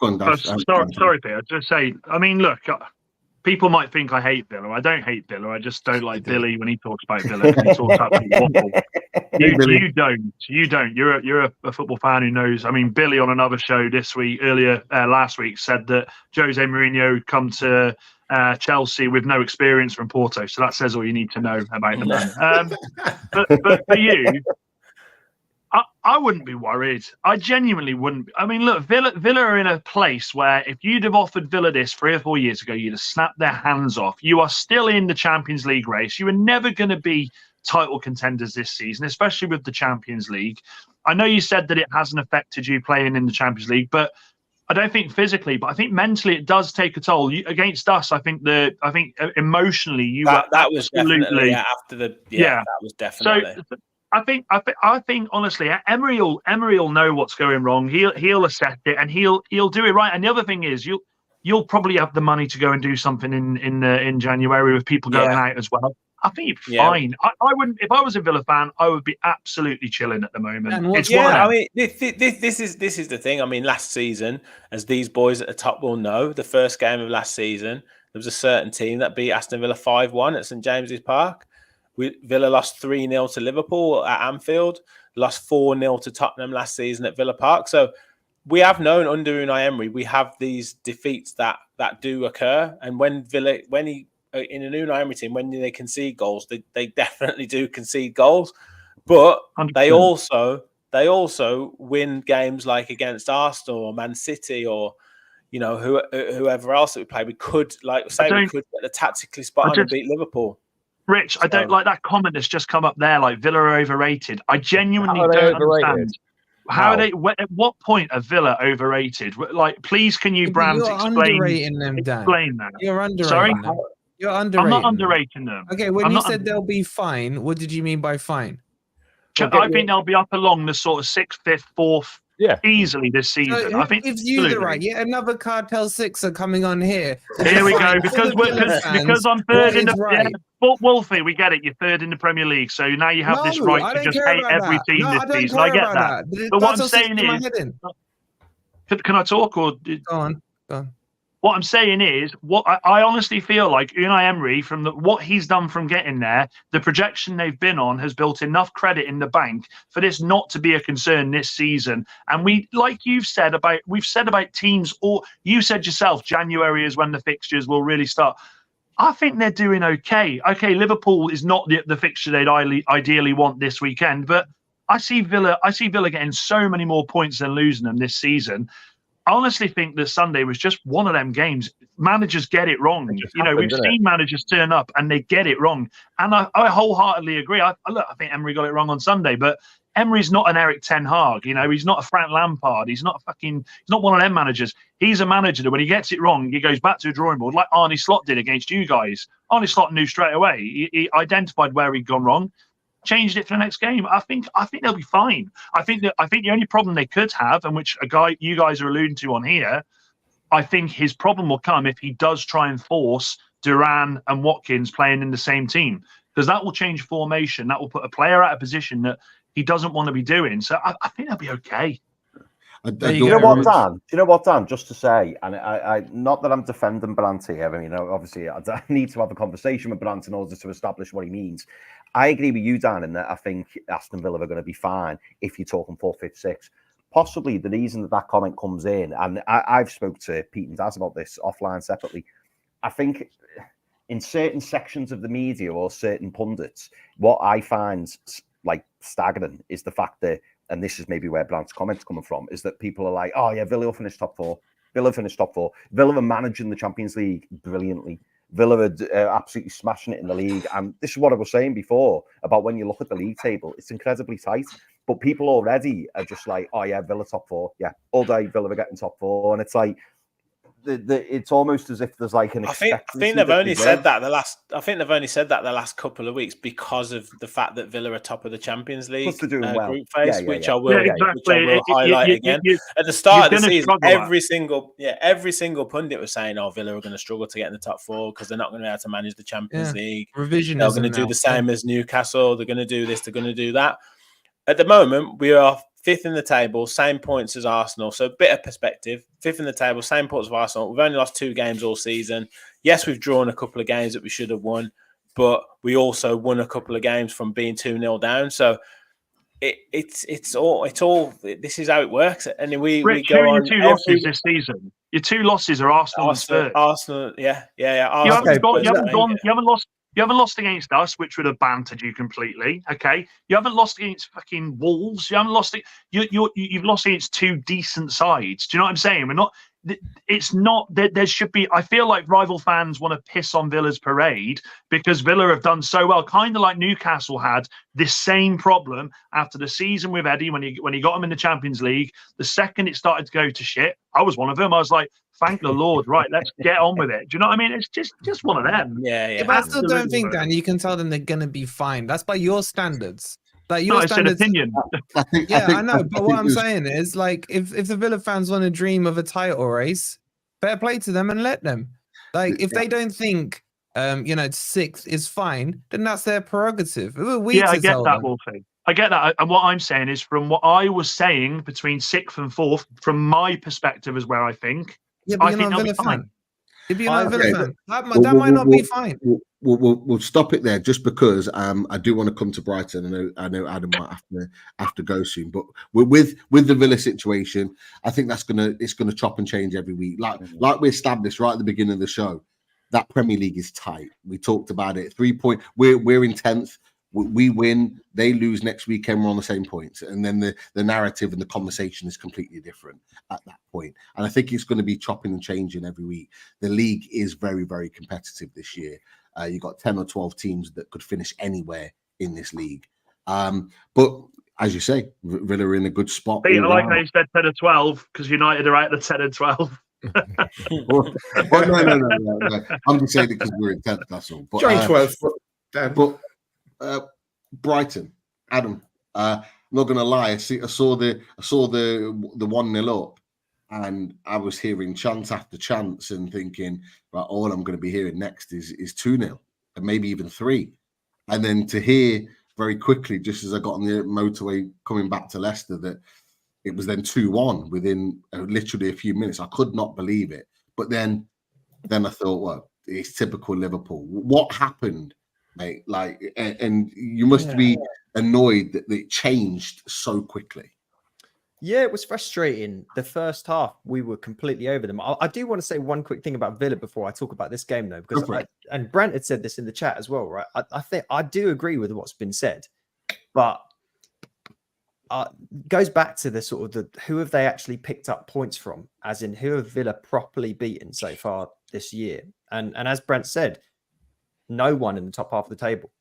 on, Dash. Sorry, Peter. I just say, I mean, look, people might think I hate Villa. I don't hate Villa. I just don't like Billy when he talks about Villa. He talks about waffle. You don't. You're a football fan who knows. I mean, Billy on another show last week said that Jose Mourinho come to Chelsea with no experience from Porto. So that says all you need to know about the man. But for you, I wouldn't be worried. I genuinely wouldn't. I mean, look, Villa are in a place where if you'd have offered Villa this 3 or 4 years ago, you'd have snapped their hands off. You are still in the Champions League race. You are never going to be title contenders this season, especially with the Champions League. I know you said that it hasn't affected you playing in the Champions League, but I don't think physically, but I think mentally it does take a toll. Against us, I think emotionally you were was definitely after the that was definitely. So, I think honestly, Emery will know what's going wrong. He'll assess it and he'll do it right. And the other thing is, you'll probably have the money to go and do something in January with people going out as well. I think you're fine. I wouldn't, if I was a Villa fan, I would be absolutely chilling at the moment. I mean, this is the thing. I mean, last season, as these boys at the top will know, the first game of last season, there was a certain team that beat Aston Villa 5-1 at St James's Park. Villa lost 3-0 to Liverpool at Anfield, lost 4-0 to Tottenham last season at Villa Park. So we have known under Unai Emery, we have these defeats that do occur. And when in an Unai Emery team, when they concede goals, they definitely do concede goals. But 100%. they also win games like against Arsenal or Man City or whoever else that we play. We could get the tactically spot on and beat Liverpool. Rich, I don't like that comment that's just come up there, like Villa are overrated. I genuinely don't understand. How are they? At what point are Villa overrated? Like, please, can you, Brands, explain underrating them, Dan. Explain that. You're underrating Sorry? them. You're underrating. I'm not them. underrating them. Okay, when I'm you not said they'll be fine, what did you mean by fine? I think they'll be up along the sort of 6th, 5th, 4th, easily this So season. who I think gives you the absolutely. right? Yet another Cartel Sixer coming on here. to Here we define go. for the Villa fans Because I'm what third in is the right. but Wolfie, we get it. You're third in the Premier League, so now you have this No, right I to don't just care hate about every that. team No, this I don't season. I care get about that. that. But what I'm Cartel Sixer saying in my is, head in. can I talk or? Go on. What I'm saying is, what I honestly feel like Unai Emery, from what he's done from getting there, the projection they've been on has built enough credit in the bank for this not to be a concern this season. And we've said about teams, or you said yourself, January is when the fixtures will really start. I think they're doing okay. Okay, Liverpool is not the fixture they'd ideally want this weekend, but I see Villa getting so many more points than losing them this season. I honestly think that Sunday was just one of them games. Managers get it wrong. We've seen managers turn up and they get it wrong. And I wholeheartedly agree. I think Emery got it wrong on Sunday, but Emery's not an Eric Ten Hag. He's not a Frank Lampard. He's not one of them managers. He's a manager that when he gets it wrong, he goes back to the drawing board like Arne Slot did against you guys. Arne Slot knew straight away. He identified where he'd gone wrong, changed it for the next game. I think they'll be fine. I think the only problem they could have, and which you guys are alluding to on here, I think his problem will come if he does try and force Duran and Watkins playing in the same team, because that will change formation. That will put a player out of position that he doesn't want to be doing. So I think they'll be okay. Do you know what, Dan? Just to say, and I not that I'm defending Brandt here. I mean, obviously, I need to have a conversation with Brandt in order to establish what he means. I agree with you, Dan, in that I think Aston Villa are going to be fine if you're talking 4th, 5th, 6th. Possibly the reason that comment comes in, and I've spoke to Pete and Daz about this offline separately. I think in certain sections of the media or certain pundits, what I find like staggering is the fact that, and this is maybe where Brandt's comments coming from, is that people are like, oh yeah, Villa will finish top 4. Villa finished top 4. Villa are managing the Champions League brilliantly. Villa are absolutely smashing it in the league. And this is what I was saying before about when you look at the league table, it's incredibly tight. But people already are just like, oh yeah, Villa top 4. Yeah, all day Villa are getting top 4. And it's like, it's almost as if there's like an. I think they've only said that the last couple of weeks because of the fact that Villa are top of the Champions League group phase, which I will highlight again. At the start of the season, every single pundit was saying, "Oh, Villa are going to struggle to get in the top 4 because they're not going to be able to manage the Champions League. Revisionism. They're going to do the same as Newcastle. They're going to do this. They're going to do that." At the moment, we are 5th in the table, same points as Arsenal. So a bit of perspective. 5th in the table, same points as Arsenal. We've only lost 2 games all season. Yes, we've drawn a couple of games that we should have won, but we also won a couple of games from being 2-0 down. So it's all. This is how it works. And we go on. 2 losses this season. Your 2 losses are Arsenal and Spurs. Arsenal, yeah. You haven't lost against us, which would have bantered you completely. Okay, you haven't lost against fucking Wolves. You haven't lost it. You've lost against 2 decent sides. Do you know what I'm saying? We're not. It's not that there should be. I feel like rival fans want to piss on Villa's parade because Villa have done so well, kind of like Newcastle had this same problem after the season with Eddie when he got him in the Champions League. The second it started to go to shit, I was one of them. I was like, thank the Lord, right? Let's get on with it. Do you know what I mean? It's just one of them. Yeah. But I still don't think, Dan, you can tell them they're gonna be fine. That's by your standards. Like your standards. It's an opinion. I know. But what I'm saying is, like, if the Villa fans want to dream of a title race, fair play to them and let them. Like, if they don't think, 6th is fine, then that's their prerogative. I get that, Wolfie. I get that. And what I'm saying is, from what I was saying, between 6th and 4th, from my perspective, is where I think. Yeah, but you're not a Villa fan. If you're not a Villa fan, that might not be fine. We'll stop it there just because I do want to come to Brighton. I know Adam might have to go soon, but with the Villa situation, I think it's gonna chop and change every week. Like we established right at the beginning of the show, that Premier League is tight. We talked about it. 3 point. We're in 10th. We win, they lose next weekend, we're on the same points. And then the narrative and the conversation is completely different at that point. And I think it's going to be chopping and changing every week. The league is very, very competitive this year. You've got 10 or 12 teams that could finish anywhere in this league. But as you say, Villa are in a good spot. I like how you said 10 or 12 because United are out of the 10 and 12. Well, no. I'm just saying it because we're in 10th, that's all. But, Join 12th. But Brighton, Adam, I'm not gonna lie. I saw the 1-0 up, and I was hearing chance after chance and thinking, right, all I'm going to be hearing next is 2-0 and maybe even 3, and then to hear very quickly, just as I got on the motorway coming back to Leicester, that it was then 2-1 within literally a few minutes. I could not believe it. But then I thought, well, it's typical Liverpool. What happened, mate? Like, and you must be annoyed that it changed so quickly. Yeah, it was frustrating. The first half, we were completely over them. I do want to say one quick thing about Villa before I talk about this game, though, because and Brent had said this in the chat as well, right? I think I do agree with what's been said, but goes back to the sort of who have they actually picked up points from, as in who have Villa properly beaten so far this year? And as Brent said, no one in the top half of the table.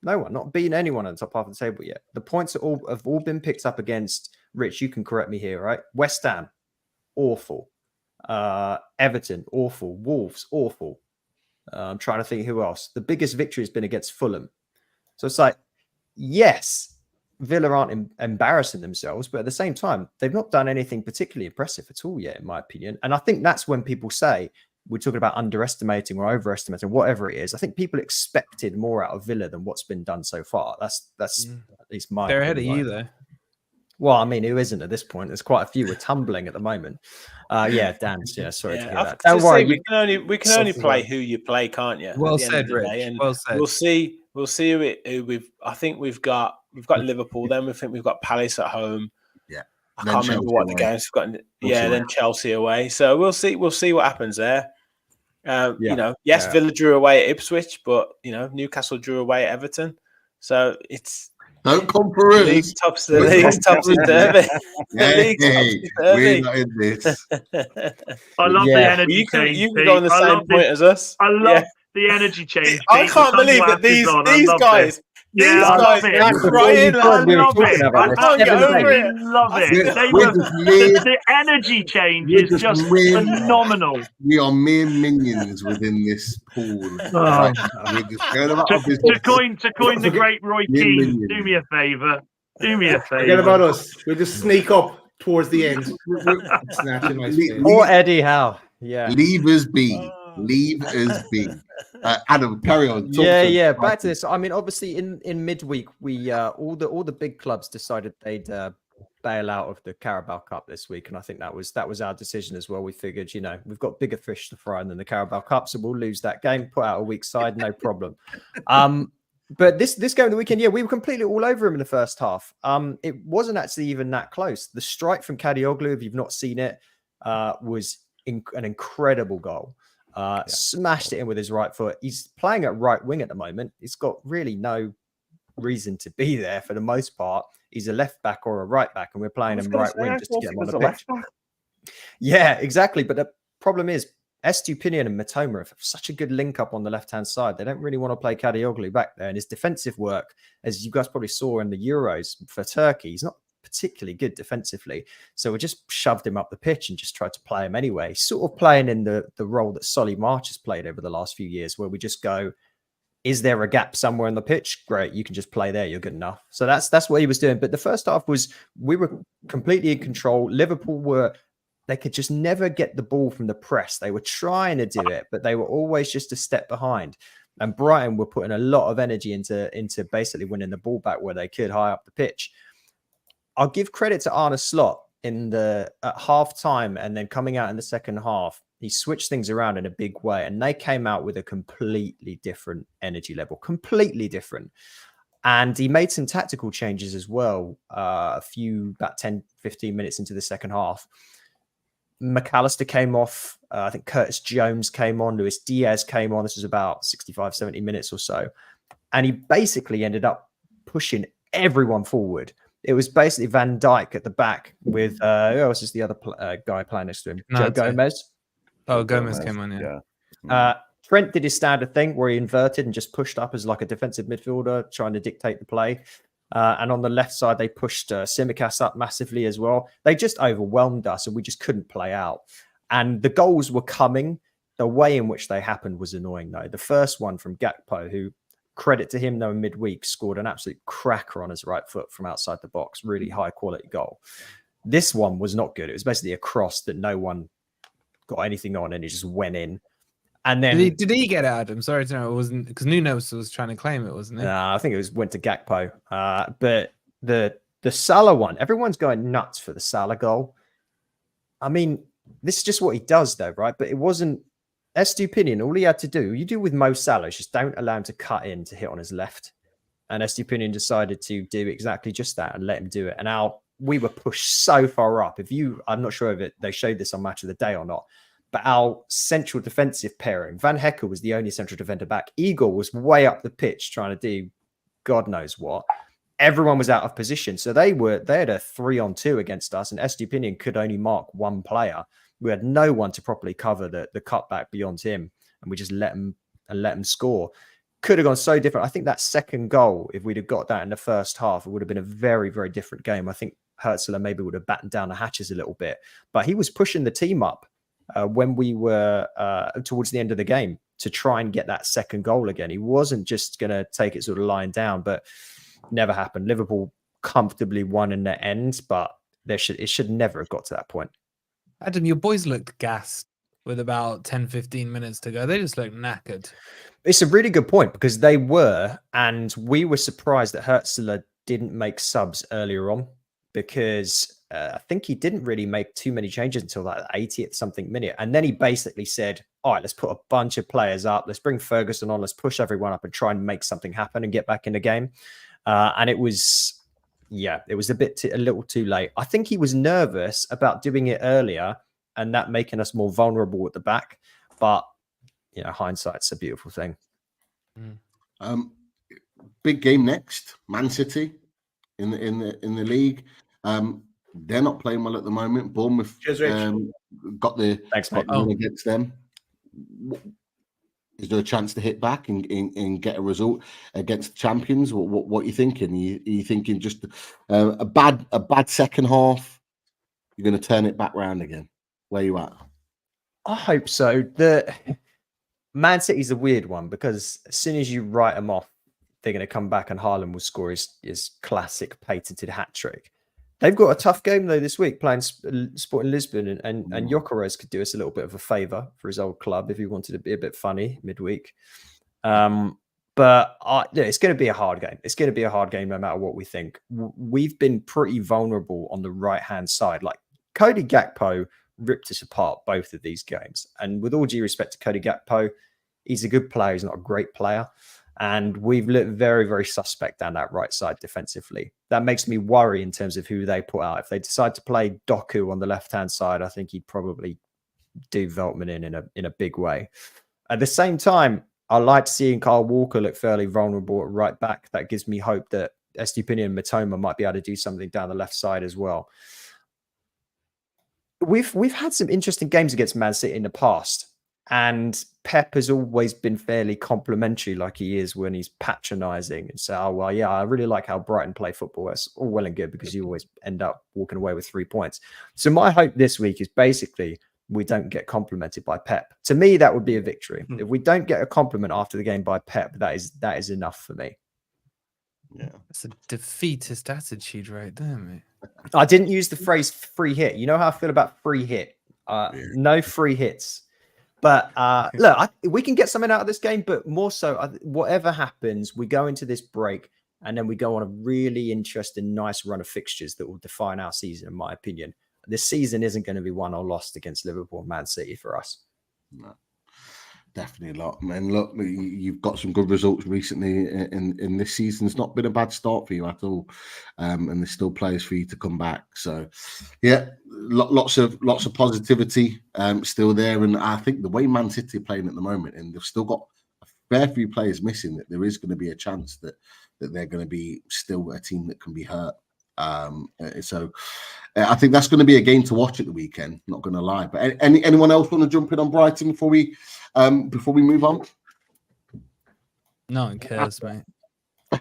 No one, not beaten anyone on the top half of the table yet. The points have all been picked up against, Rich, you can correct me here, right? West Ham, awful. Everton, awful. Wolves, awful. I'm trying to think who else. The biggest victory has been against Fulham. So it's like, yes, Villa aren't embarrassing themselves, but at the same time, they've not done anything particularly impressive at all yet, in my opinion. And I think that's when people say, we're talking about underestimating or overestimating, whatever it is. I think people expected more out of Villa than what's been done so far. That's at least my They're ahead of opinion, you, right? though. Well, I mean, who isn't at this point? There's quite a few. We're tumbling at the moment. Dan's. Yeah, sorry to hear that. Don't worry. We can only play who you play, can't you? Well said, Rich. Well said. We'll see who we've. I think we've got Liverpool. Then we think we've got Palace at home. Yeah, I can't remember what the games we've got. Then Chelsea away. So we'll see. We'll see what happens there. Villa drew away at Ipswich, but Newcastle drew away at Everton. So it's. Don't come for us. League's topsy-turvy. We're not in this. I love the energy change. You can go on the same point as us. I love the energy change. I can't believe that these guys. These guys are crying. I love it. I can't get over it. Love it. The energy change is just phenomenal. We are mere minions within this pool. We're just going about our business. To coin the great Roy Keane, do me a favour. Forget about us. We'll just sneak up towards the end. Or Eddie Howe. Yeah. Leave us be. Leave us be. Adam, carry on. Back to this. I mean, obviously, in midweek, we all the big clubs decided they'd bail out of the Carabao Cup this week, and I think that was our decision as well. We figured, we've got bigger fish to fry than the Carabao Cup, so we'll lose that game, put out a weak side, no problem. But this game of the weekend, we were completely all over him in the first half. It wasn't actually even that close. The strike from Kadioglu, if you've not seen it, was an incredible goal. Smashed it in with his right foot. He's playing at right wing at the moment. He's got really no reason to be there for the most part. He's a left back or a right back, and we're playing him right wing just to get him on the pitch. Yeah, exactly. But the problem is, Estupinian and Matoma have such a good link up on the left-hand side. They don't really want to play Kadioglu back there. And his defensive work, as you guys probably saw in the Euros for Turkey, he's not particularly good defensively. So we just shoved him up the pitch and just tried to play him anyway. Sort of playing in the role that Solly March has played over the last few years, where we just go, is there a gap somewhere on the pitch? Great, you can just play there. You're good enough. So that's what he was doing. But the first half we were completely in control. Liverpool they could just never get the ball from the press. They were trying to do it, but they were always just a step behind. And Brighton were putting a lot of energy into basically winning the ball back where they could high up the pitch. I'll give credit to Arne Slot at half time and then coming out in the second half. He switched things around in a big way, and they came out with a completely different energy level, completely different. And he made some tactical changes as well, about 10, 15 minutes into the second half. McAllister came off. I think Curtis Jones came on. Luis Diaz came on. This was about 65, 70 minutes or so. And he basically ended up pushing everyone forward. It was basically Van Dijk at the back with, who else is the other guy playing next to him? Joe Gomez. Oh, Gomez came on, Trent did his standard thing where he inverted and just pushed up as like a defensive midfielder, trying to dictate the play. And on the left side, they pushed Tsimikas up massively as well. They just overwhelmed us and we just couldn't play out. And the goals were coming. The way in which they happened was annoying, though. The first one from Gakpo, who, credit to him, though, midweek, scored an absolute cracker on his right foot from outside the box. Really high quality goal. This one was not good. It was basically a cross that no one got anything on, and it just went in. And then did he get it, Adam? Sorry to know, it wasn't because Nunes was trying to claim it, wasn't he? I think it went to Gakpo. But the Salah one, everyone's going nuts for the Salah goal. I mean, this is just what he does, though, right? But it wasn't Estupinian. All he had to do, you do with Mo Salah, is just don't allow him to cut in to hit on his left. And Estupinian decided to do exactly just that and let him do it. And now we were pushed so far up. I'm not sure if they showed this on Match of the Day or not, but our central defensive pairing, Van Hecker was the only central defender back. Igor was way up the pitch trying to do God knows what. Everyone was out of position. So they had a 3-on-2 against us, and Estupinian could only mark one player. We had no one to properly cover the cutback beyond him, and we just let him score. Could have gone so different. I think that second goal, if we'd have got that in the first half, it would have been a very, very different game. I think Hertzler maybe would have battened down the hatches a little bit, but he was pushing the team up when we were towards the end of the game to try and get that second goal again. He wasn't just going to take it sort of lying down, but never happened. Liverpool comfortably won in the end, but it should never have got to that point. Adam, your boys looked gassed with about 10, 15 minutes to go. They just looked knackered. It's a really good point because they were, and we were surprised that Hertzler didn't make subs earlier on because I think he didn't really make too many changes until like the 80th something minute. And then he basically said, all right, let's put a bunch of players up. Let's bring Ferguson on. Let's push everyone up and try and make something happen and get back in the game. And it was a little too late. I think he was nervous about doing it earlier and that making us more vulnerable at the back. But, hindsight's a beautiful thing. Big game next, Man City in the league. They're not playing well at the moment. Bournemouth got the win against them. Is there a chance to hit back and get a result against the champions? What are you thinking? Are you thinking just a bad second half? You're going to turn it back round again? Where you at? I hope so. The Man City's a weird one because as soon as you write them off, they're going to come back and Haaland will score his classic patented hat trick. They've got a tough game though this week playing Sporting Lisbon, and Gyökeres could do us a little bit of a favour for his old club if he wanted to be a bit funny midweek. But it's going to be a hard game. It's going to be a hard game no matter what we think. We've been pretty vulnerable on the right-hand side. Like Cody Gakpo ripped us apart both of these games. And with all due respect to Cody Gakpo, he's a good player. He's not a great player. And we've looked very, very suspect down that right side defensively. That makes me worry in terms of who they put out. If they decide to play Doku on the left-hand side, I think he'd probably do Veltman in a big way. At the same time, I like seeing Kyle Walker look fairly vulnerable at right back. That gives me hope that Estupinian and Matoma might be able to do something down the left side as well. We've had some interesting games against Man City in the past. And Pep has always been fairly complimentary, like he is when he's patronising and say, "Oh well, yeah, I really like how Brighton play football." That's all well and good because you always end up walking away with 3 points. So my hope this week is basically we don't get complimented by Pep. To me, that would be a victory. If we don't get a compliment after the game by Pep, that is enough for me. Yeah, that's a defeatist attitude right there, mate. I didn't use the phrase free hit. You know how I feel about free hit. No free hits. But look, we can get something out of this game, but more so, whatever happens, we go into this break and then we go on a really interesting, nice run of fixtures that will define our season, in my opinion. This season isn't going to be won or lost against Liverpool and Man City for us. No, definitely not, man. Look, you've got some good results recently in this season. It's not been a bad start for you at all, and there's still players for you to come back. So, yeah, lots of positivity still there. And I think the way Man City are playing at the moment, and they've still got a fair few players missing, that there is going to be a chance that they're going to be still a team that can be hurt. So I think that's going to be a game to watch at the weekend. Not going to lie. But anyone else want to jump in on Brighton before we move on? No one cares, mate.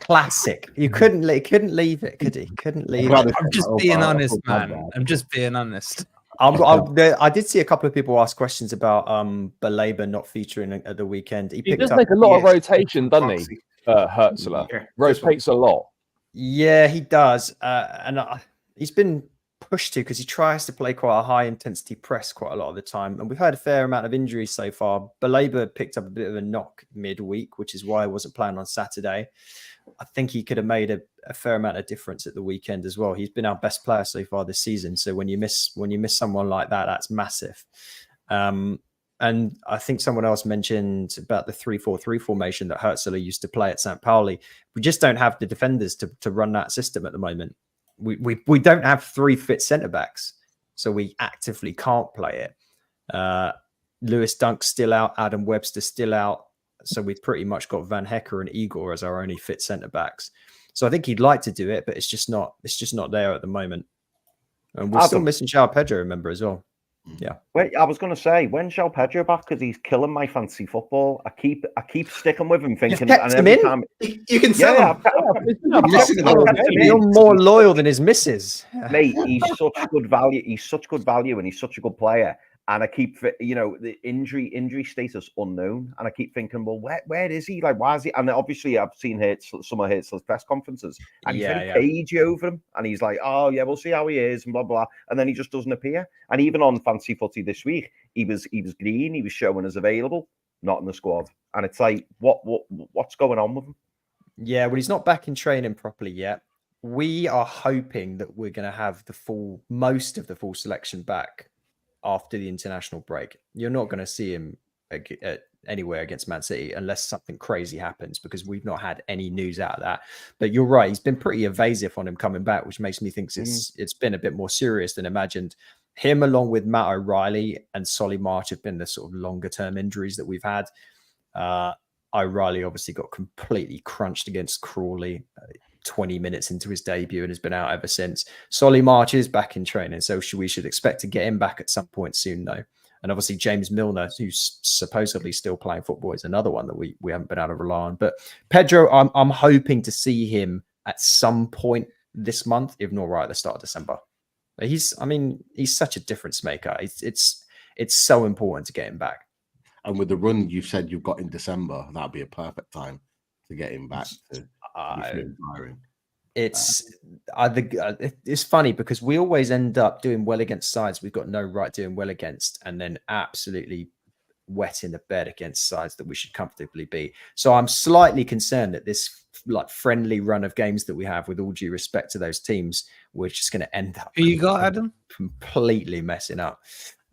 Classic. You couldn't leave it, could he? Couldn't leave it. I'm just being honest, man. I'm just being honest. I did see a couple of people ask questions about Baleba not featuring at the weekend. He does make a lot of rotation, doesn't he? Hertzler rotates a lot. Yeah, he does, and he's been pushed to because he tries to play quite a high intensity press quite a lot of the time, and we've had a fair amount of injuries so far. Baleba picked up a bit of a knock midweek, which is why I wasn't playing on Saturday. I think he could have made a fair amount of difference at the weekend as well. He's been our best player so far this season. So when you miss someone like that, that's massive. And I think someone else mentioned about the 3-4-3 formation that Hertzler used to play at St. Pauli. We just don't have the defenders to run that system at the moment. We don't have 3 fit centre backs, so we actively can't play it. Lewis Dunk's still out, Adam Webster's still out. So we've pretty much got Van Hecker and Igor as our only fit centre backs. So I think he'd like to do it, but it's just not there at the moment. And we're still missing João Pedro, remember, as well. Yeah. Wait, I was going to say, when's João Pedro back? Because he's killing my fantasy football. I keep sticking with him, thinking. You've kept him in? Time, you can sell him. You're more loyal than his missus, mate. He's such good value. He's such good value, and he's such a good player. And I keep, the injury status unknown. And I keep thinking, well, where is he? Like, why is he? And obviously, I've seen some of Hertzler's press conferences, and he's very cagey over him. And he's like, oh yeah, we'll see how he is, and blah blah. And then he just doesn't appear. And even on Fancy Footy this week, he was green. He was showing as available, not in the squad. And it's like, what's going on with him? Yeah, well, he's not back in training properly yet. We are hoping that we're going to have most of the full selection back after the international break. You're not going to see him anywhere against Man City unless something crazy happens, because we've not had any news out of that. But you're right, he's been pretty evasive on him coming back, which makes me think it's been a bit more serious than imagined. Him, along with Matt O'Reilly and Solly March, have been the sort of longer term injuries that we've had. O'Reilly obviously got completely crunched against Crawley 20 minutes into his debut and has been out ever since. Solly March is back in training, so we should expect to get him back at some point soon, though. And obviously James Milner, who's supposedly still playing football, is another one that we haven't been able to rely on. But Pedro, I'm hoping to see him at some point this month, if not right at the start of December. He's such a difference maker. It's so important to get him back. And with the run you've said you've got in December, that'd be a perfect time to get him back to it's funny because we always end up doing well against sides we've got no right doing well against, and then absolutely wet in the bed against sides that we should comfortably beat. So I'm slightly concerned that this friendly run of games that we have, with all due respect to those teams, we're just going to end up. Who you got, Adam? Completely messing up.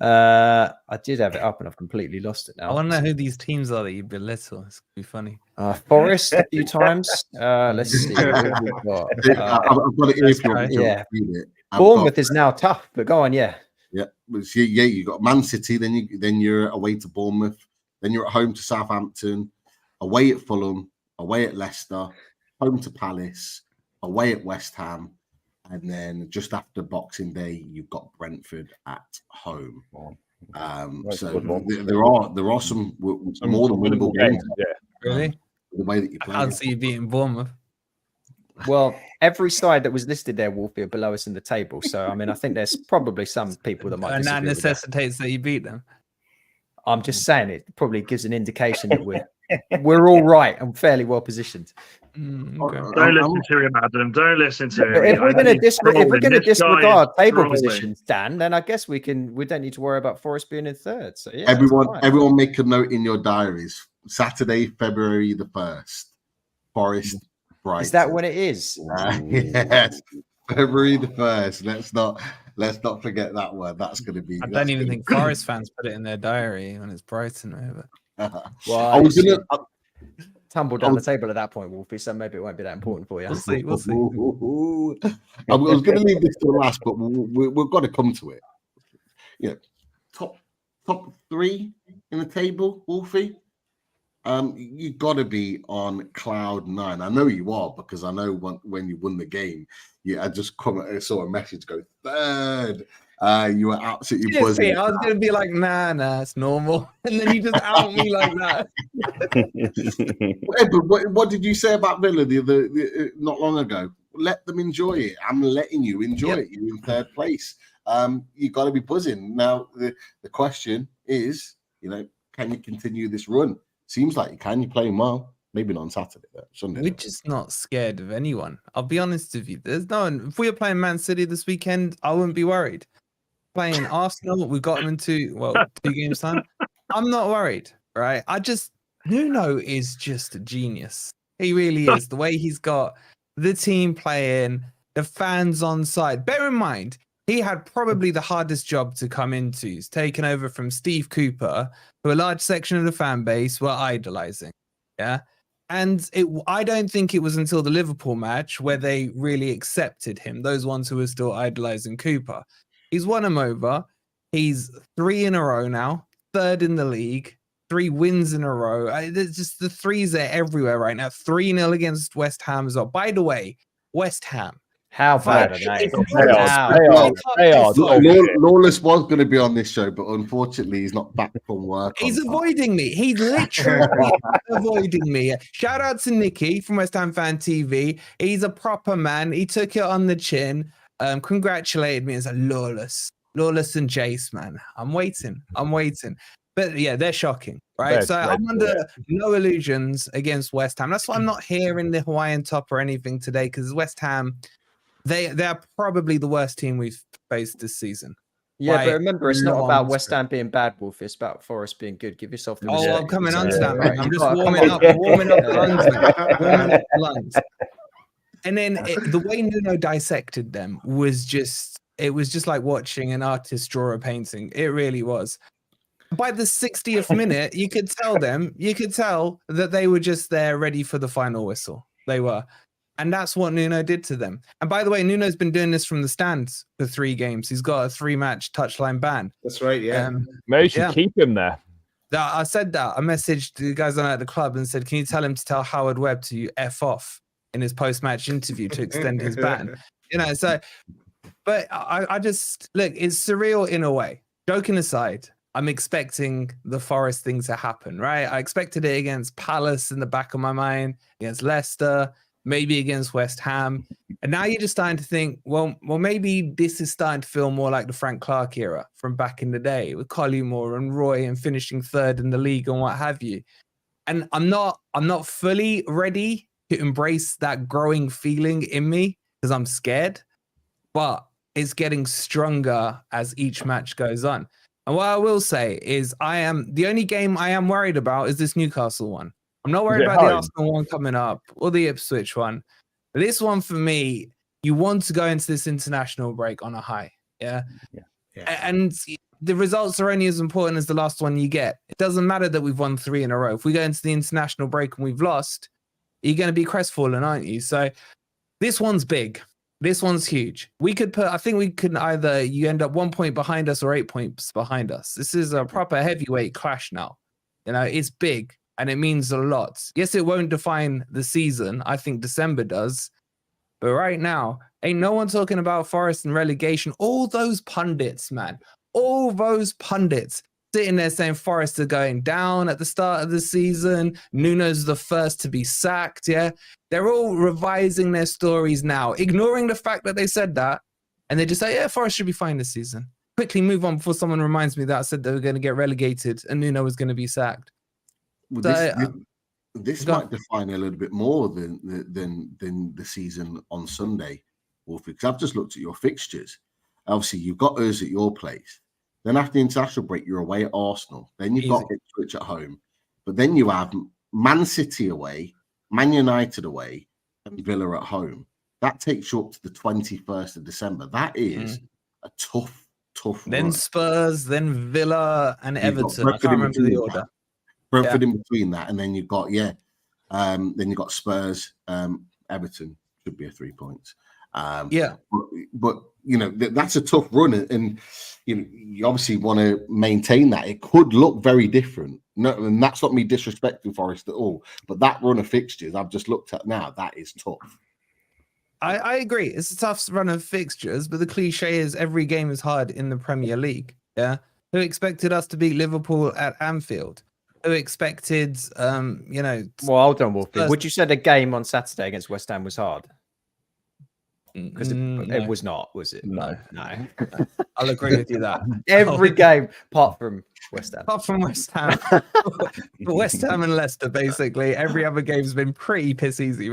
I did have it up and I've completely lost it now. I want to know who these teams are that you belittle. It's gonna be funny. Forest a few times. Let's see. I've got it here if you want to read it. Bournemouth is now tough, but go on, yeah. Yeah, you got Man City, then you're away to Bournemouth, then you're at home to Southampton, away at Fulham, away at Leicester, home to Palace, away at West Ham. And then just after Boxing Day, you've got Brentford at home. So there are some more than winnable games. Yeah, really. The way that you play, I can't see you beating Bournemouth. Well, every side that was listed there, Wolfie, are below us in the table. So I think there's probably some people that might. And that necessitates that you beat them. I'm just saying it probably gives an indication that we're all right and fairly well positioned. Okay. Don't listen to him, Adam. Don't listen to him. If we're going to disregard table positions, Dan, then I guess we don't need to worry about Forest being in third. So yeah, everyone make a note in your diaries. Saturday, February the 1st. Forest, Brighton. Is that when it is? Yes, February the 1st. Let's not forget that one. That's going to be. I don't even think Forest fans put it in their diary when it's Brighton over. Well, I was going to tumble down the table at that point, Wolfie. So maybe it won't be that important for you. We'll see. I was going to leave this to the last, but we've got to come to it. Yeah, top 3 in the table, Wolfie. You got to be on cloud 9. I know you are, because I know when you won the game, I just saw a message go 3rd. You were absolutely buzzing. I was going to be like, nah, it's normal. And then you just out me like that. But what did you say about Villa not long ago? Let them enjoy it. I'm letting you enjoy it. You're in 3rd place. you got to be buzzing. Now, the question is, can you continue this run? Seems like you can. You're playing well. Maybe not on Saturday, though. Sunday. We're just not scared of anyone. I'll be honest with you. There's no one. If we were playing Man City this weekend, I wouldn't be worried. Playing Arsenal, we got them in 2 games time. I'm not worried, right? Nuno is just a genius. He really is. The way he's got the team playing, the fans on side. Bear in mind, he had probably the hardest job to come into. He's taken over from Steve Cooper, who a large section of the fan base were idolizing. Yeah. And I don't think it was until the Liverpool match where they really accepted him, those ones who were still idolizing Cooper. He's won them over. He's 3 in a row now, 3rd in the league, 3 wins in a row. There's just the threes are everywhere right now. 3-0 against West Ham as well. By the way, West Ham. How bad are they? Lawless was going to be on this show, but unfortunately, he's not back from work. He's avoiding me. He's literally avoiding me. Shout out to Nicky from West Ham Fan TV. He's a proper man. He took it on the chin. Congratulated me as a Lawless and Jace, man. I'm waiting. But yeah, they're shocking, right? So I'm under no illusions against West Ham. That's why I'm not here in the Hawaiian top or anything today, because West Ham, they're probably the worst team we've faced this season. Yeah, but remember, it's not about West Ham being bad, Wolf. It's about Forest being good. Give yourself the respect. I'm coming on to that, man. I'm just warming up the lungs, man. Warming up the lungs. And then the way Nuno dissected them was just like watching an artist draw a painting. It really was. By the 60th minute, you could tell that they were just there ready for the final whistle. They were. And that's what Nuno did to them. And by the way, Nuno's been doing this from the stands for 3 games. He's got a 3-match touchline ban. That's right, yeah. Maybe you should keep him there. I said that. I messaged the guys on at the club and said, can you tell him to tell Howard Webb to F off in his post-match interview to extend his ban? But I just, look, it's surreal in a way. Joking aside, I'm expecting the Forest thing to happen, right? I expected it against Palace in the back of my mind, against Leicester, maybe against West Ham. And now you're just starting to think, well, maybe this is starting to feel more like the Frank Clark era from back in the day with Collymore and Roy and finishing 3rd in the league and what have you. And I'm not fully ready to embrace that growing feeling in me because I'm scared, but it's getting stronger as each match goes on. And what I will say is the only game I am worried about is this Newcastle one. I'm not worried about the Arsenal one coming up or the Ipswich one. This one for me, you want to go into this international break on a high. Yeah. And the results are only as important as the last one you get. It doesn't matter that we've won 3 in a row. If we go into the international break and we've lost, you're going to be crestfallen, aren't you? So this one's big. This one's huge. I think we can either you end up 1 point behind us or 8 points behind us. This is a proper heavyweight clash now. It's big and it means a lot. Yes, it won't define the season. I think December does. But right now, ain't no one talking about Forest and relegation. All those pundits, man. All those pundits sitting there saying Forest are going down at the start of the season. Nuno's the first to be sacked, yeah? They're all revising their stories now, ignoring the fact that they said that. And they just say, yeah, Forest should be fine this season. Quickly move on before someone reminds me that I said they were going to get relegated and Nuno was going to be sacked. Well, this might define a little bit more than the season on Sunday, Wolf, because I've just looked at your fixtures. Obviously, you've got us at your place. Then after the international break, you're away at Arsenal. Then you've got Ipswich at home. But then you have Man City away, Man United away, and Villa at home. That takes you up to the 21st of December. That is a tough Then run. Spurs, then Villa, and Everton. I can't remember the order. Brentford in between that, and then you've got then you've got Spurs, Everton should be a 3 points. But that's a tough run, and you obviously want to maintain that. It could look very different. No, and that's not me disrespecting Forest at all. But that run of fixtures I've just looked at now, that is tough. I agree. It's a tough run of fixtures, but the cliche is every game is hard in the Premier League. Yeah, who expected us to beat Liverpool at Anfield? Who expected, Well, hold on, Wolfie. Would you say the game on Saturday against West Ham was hard? Because it was not, was it? No. No. I'll agree with you that. Every game, apart from West Ham. Apart from West Ham. West Ham and Leicester, basically. Every other game's been pretty piss easy,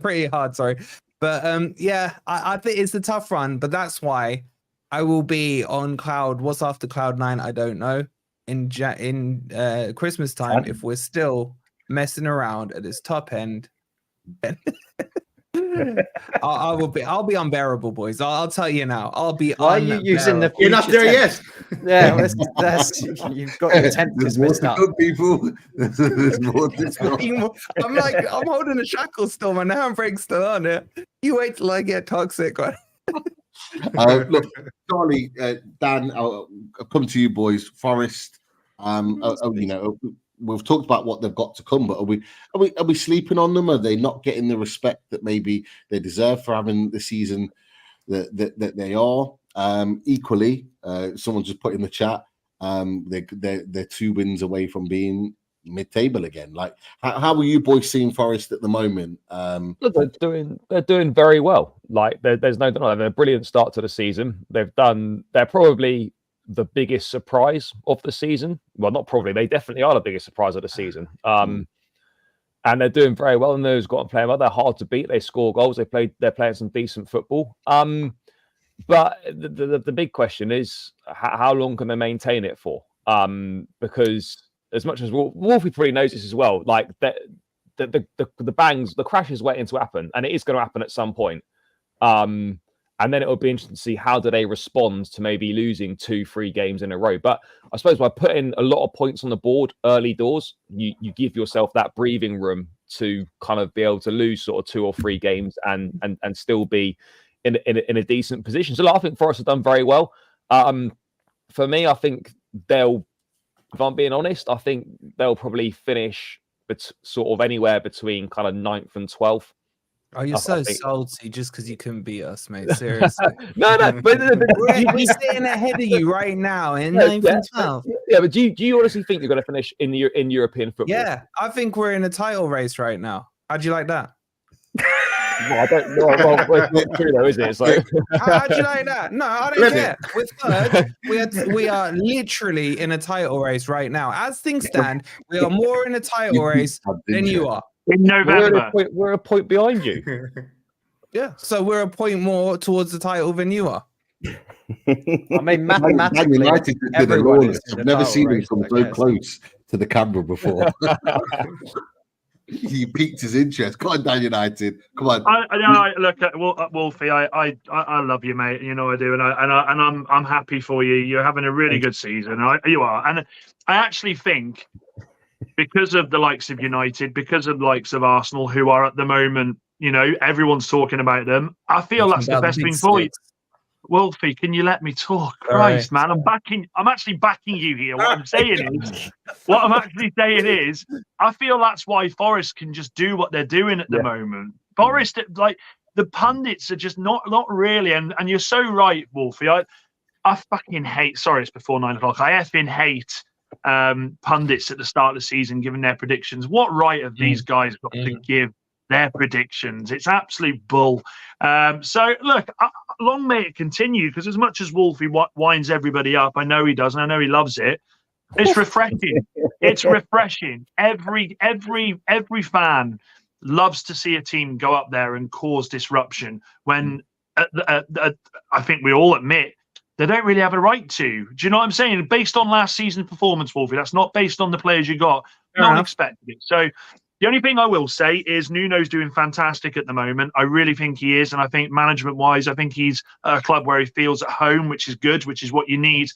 pretty hard, sorry. But yeah, I think it's a tough run, but that's why I will be on what's after cloud 9, I don't know. In Christmas time, if we're still messing around at this top end, then I'll be unbearable, boys. I'll tell you now. I'll be. Why are you using the? You're not there yet. Yeah, you've got your tempers messed up. People. There's more to go. I'm holding the shackle still. My handbrake's still on it. You wait till I get toxic. Look, Charlie, Dan, I'll come to you, boys. Forest, we've talked about what they've got to come, but are we sleeping on them? Are they not getting the respect that maybe they deserve for having the season that they are? Equally, someone just put in the chat, they're 2 wins away from being mid-table again. Like, how are you boys seeing Forest at the moment? They're doing very well. Like, there's no denying, they're a brilliant start to the season. They're probably the biggest surprise of the season. Well, not probably, they definitely are the biggest surprise of the season. And they're doing very well, and those got to play well. They're hard to beat. They score goals. They're playing some decent football. But the big question is, how long can they maintain it for? Because as much as Wolfie probably knows this as well, like the bangs, the crash is waiting to happen, and it is going to happen at some point. And then it'll be interesting to see how do they respond to maybe losing 2-3 games in a row. But I suppose by putting a lot of points on the board early doors, you give yourself that breathing room to kind of be able to lose sort of 2 or 3 games and still be in a decent position. So I think Forest have done very well. For me, I think if I'm being honest, I think they'll probably finish sort of anywhere between kind of 9th and 12th. Oh, you're so salty just because you couldn't beat us, mate. Seriously. No, but we're sitting ahead of you right now in 9th and 12th. Yeah, but do you honestly think you're going to finish in European football? Yeah, I think we're in a title race right now. How'd you like that? Well, I don't know. Well, it's not true though, is it? So how'd you like that? No, I don't care. We're third. We are literally in a title race right now. As things stand, we are more in a title race than you are. In November, we're a point behind you. Yeah, so we're a point more towards the title than you are. I mean, mathematically, United did the lawless. I've never seen them come so close to the camera before. He piqued his interest. Come on, Dan United. Come on. I look at Wolfie. I love you, mate. You know I do, and I'm happy for you. You're having a really good season. You are, and I actually think, because of the likes of United, because of the likes of Arsenal, who are at the moment, everyone's talking about them. I feel that's the best thing for you. Wolfie, can you let me talk? Christ, man, I'm actually backing you here. What I'm saying is, I feel that's why Forest can just do what they're doing at the moment. Forest, like, the pundits are just not really, and you're so right, Wolfie. I fucking hate. Sorry, it's before 9 o'clock. I effing hate pundits at the start of the season giving their predictions. What right have these guys got to give their predictions? It's absolute bull. So look, long may it continue, because as much as Wolfie winds everybody up, I know he does, and I know he loves it. It's refreshing. It's refreshing. Every fan loves to see a team go up there and cause disruption when I think we all admit they don't really have a right to. Do you know what I'm saying? Based on last season's performance, Wolfie, that's not based on the players you got. No one expected it. So the only thing I will say is Nuno's doing fantastic at the moment. I really think he is. And I think management-wise, I think he's a club where he feels at home, which is good, which is what you need.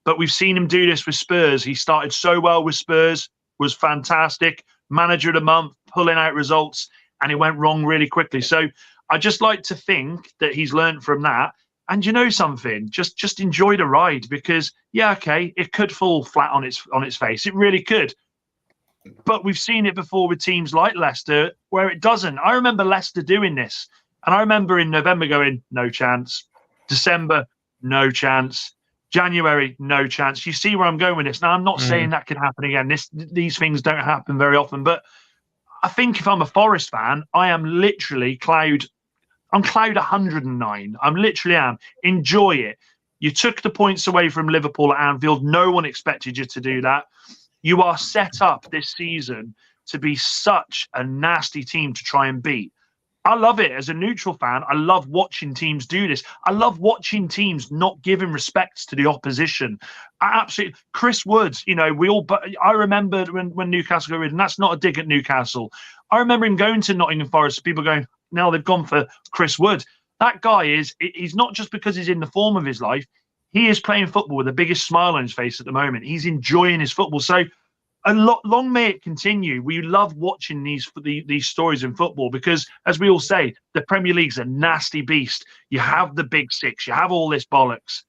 But we've seen him do this with Spurs. He started so well with Spurs, was fantastic. Manager of the month, pulling out results, and it went wrong really quickly. So I just like to think that he's learned from that. And you know something? Just enjoy the ride, because, it could fall flat on its face. It really could. But we've seen it before with teams like Leicester where it doesn't. I remember Leicester doing this. And I remember in November going, no chance. December, no chance. January, no chance. You see where I'm going with this. Now, I'm not saying that can happen again. These things don't happen very often. But I think if I'm a Forest fan, I am literally cloud I'm cloud 109. I'm literally am. Enjoy it. You took the points away from Liverpool at Anfield. No one expected you to do that. You are set up this season to be such a nasty team to try and beat. I love it as a neutral fan. I love watching teams do this. I love watching teams not giving respects to the opposition. I absolutely, Chris Woods, you know, I remember when Newcastle got rid, and that's not a dig at Newcastle. I remember him going to Nottingham Forest, people going, now they've gone for Chris Woods. That guy he's not just because he's in the form of his life. He is playing football with the biggest smile on his face at the moment. He's enjoying his football. So long may it continue. We love watching these stories in football because, as we all say, the Premier League's a nasty beast. You have the big six. You have all this bollocks.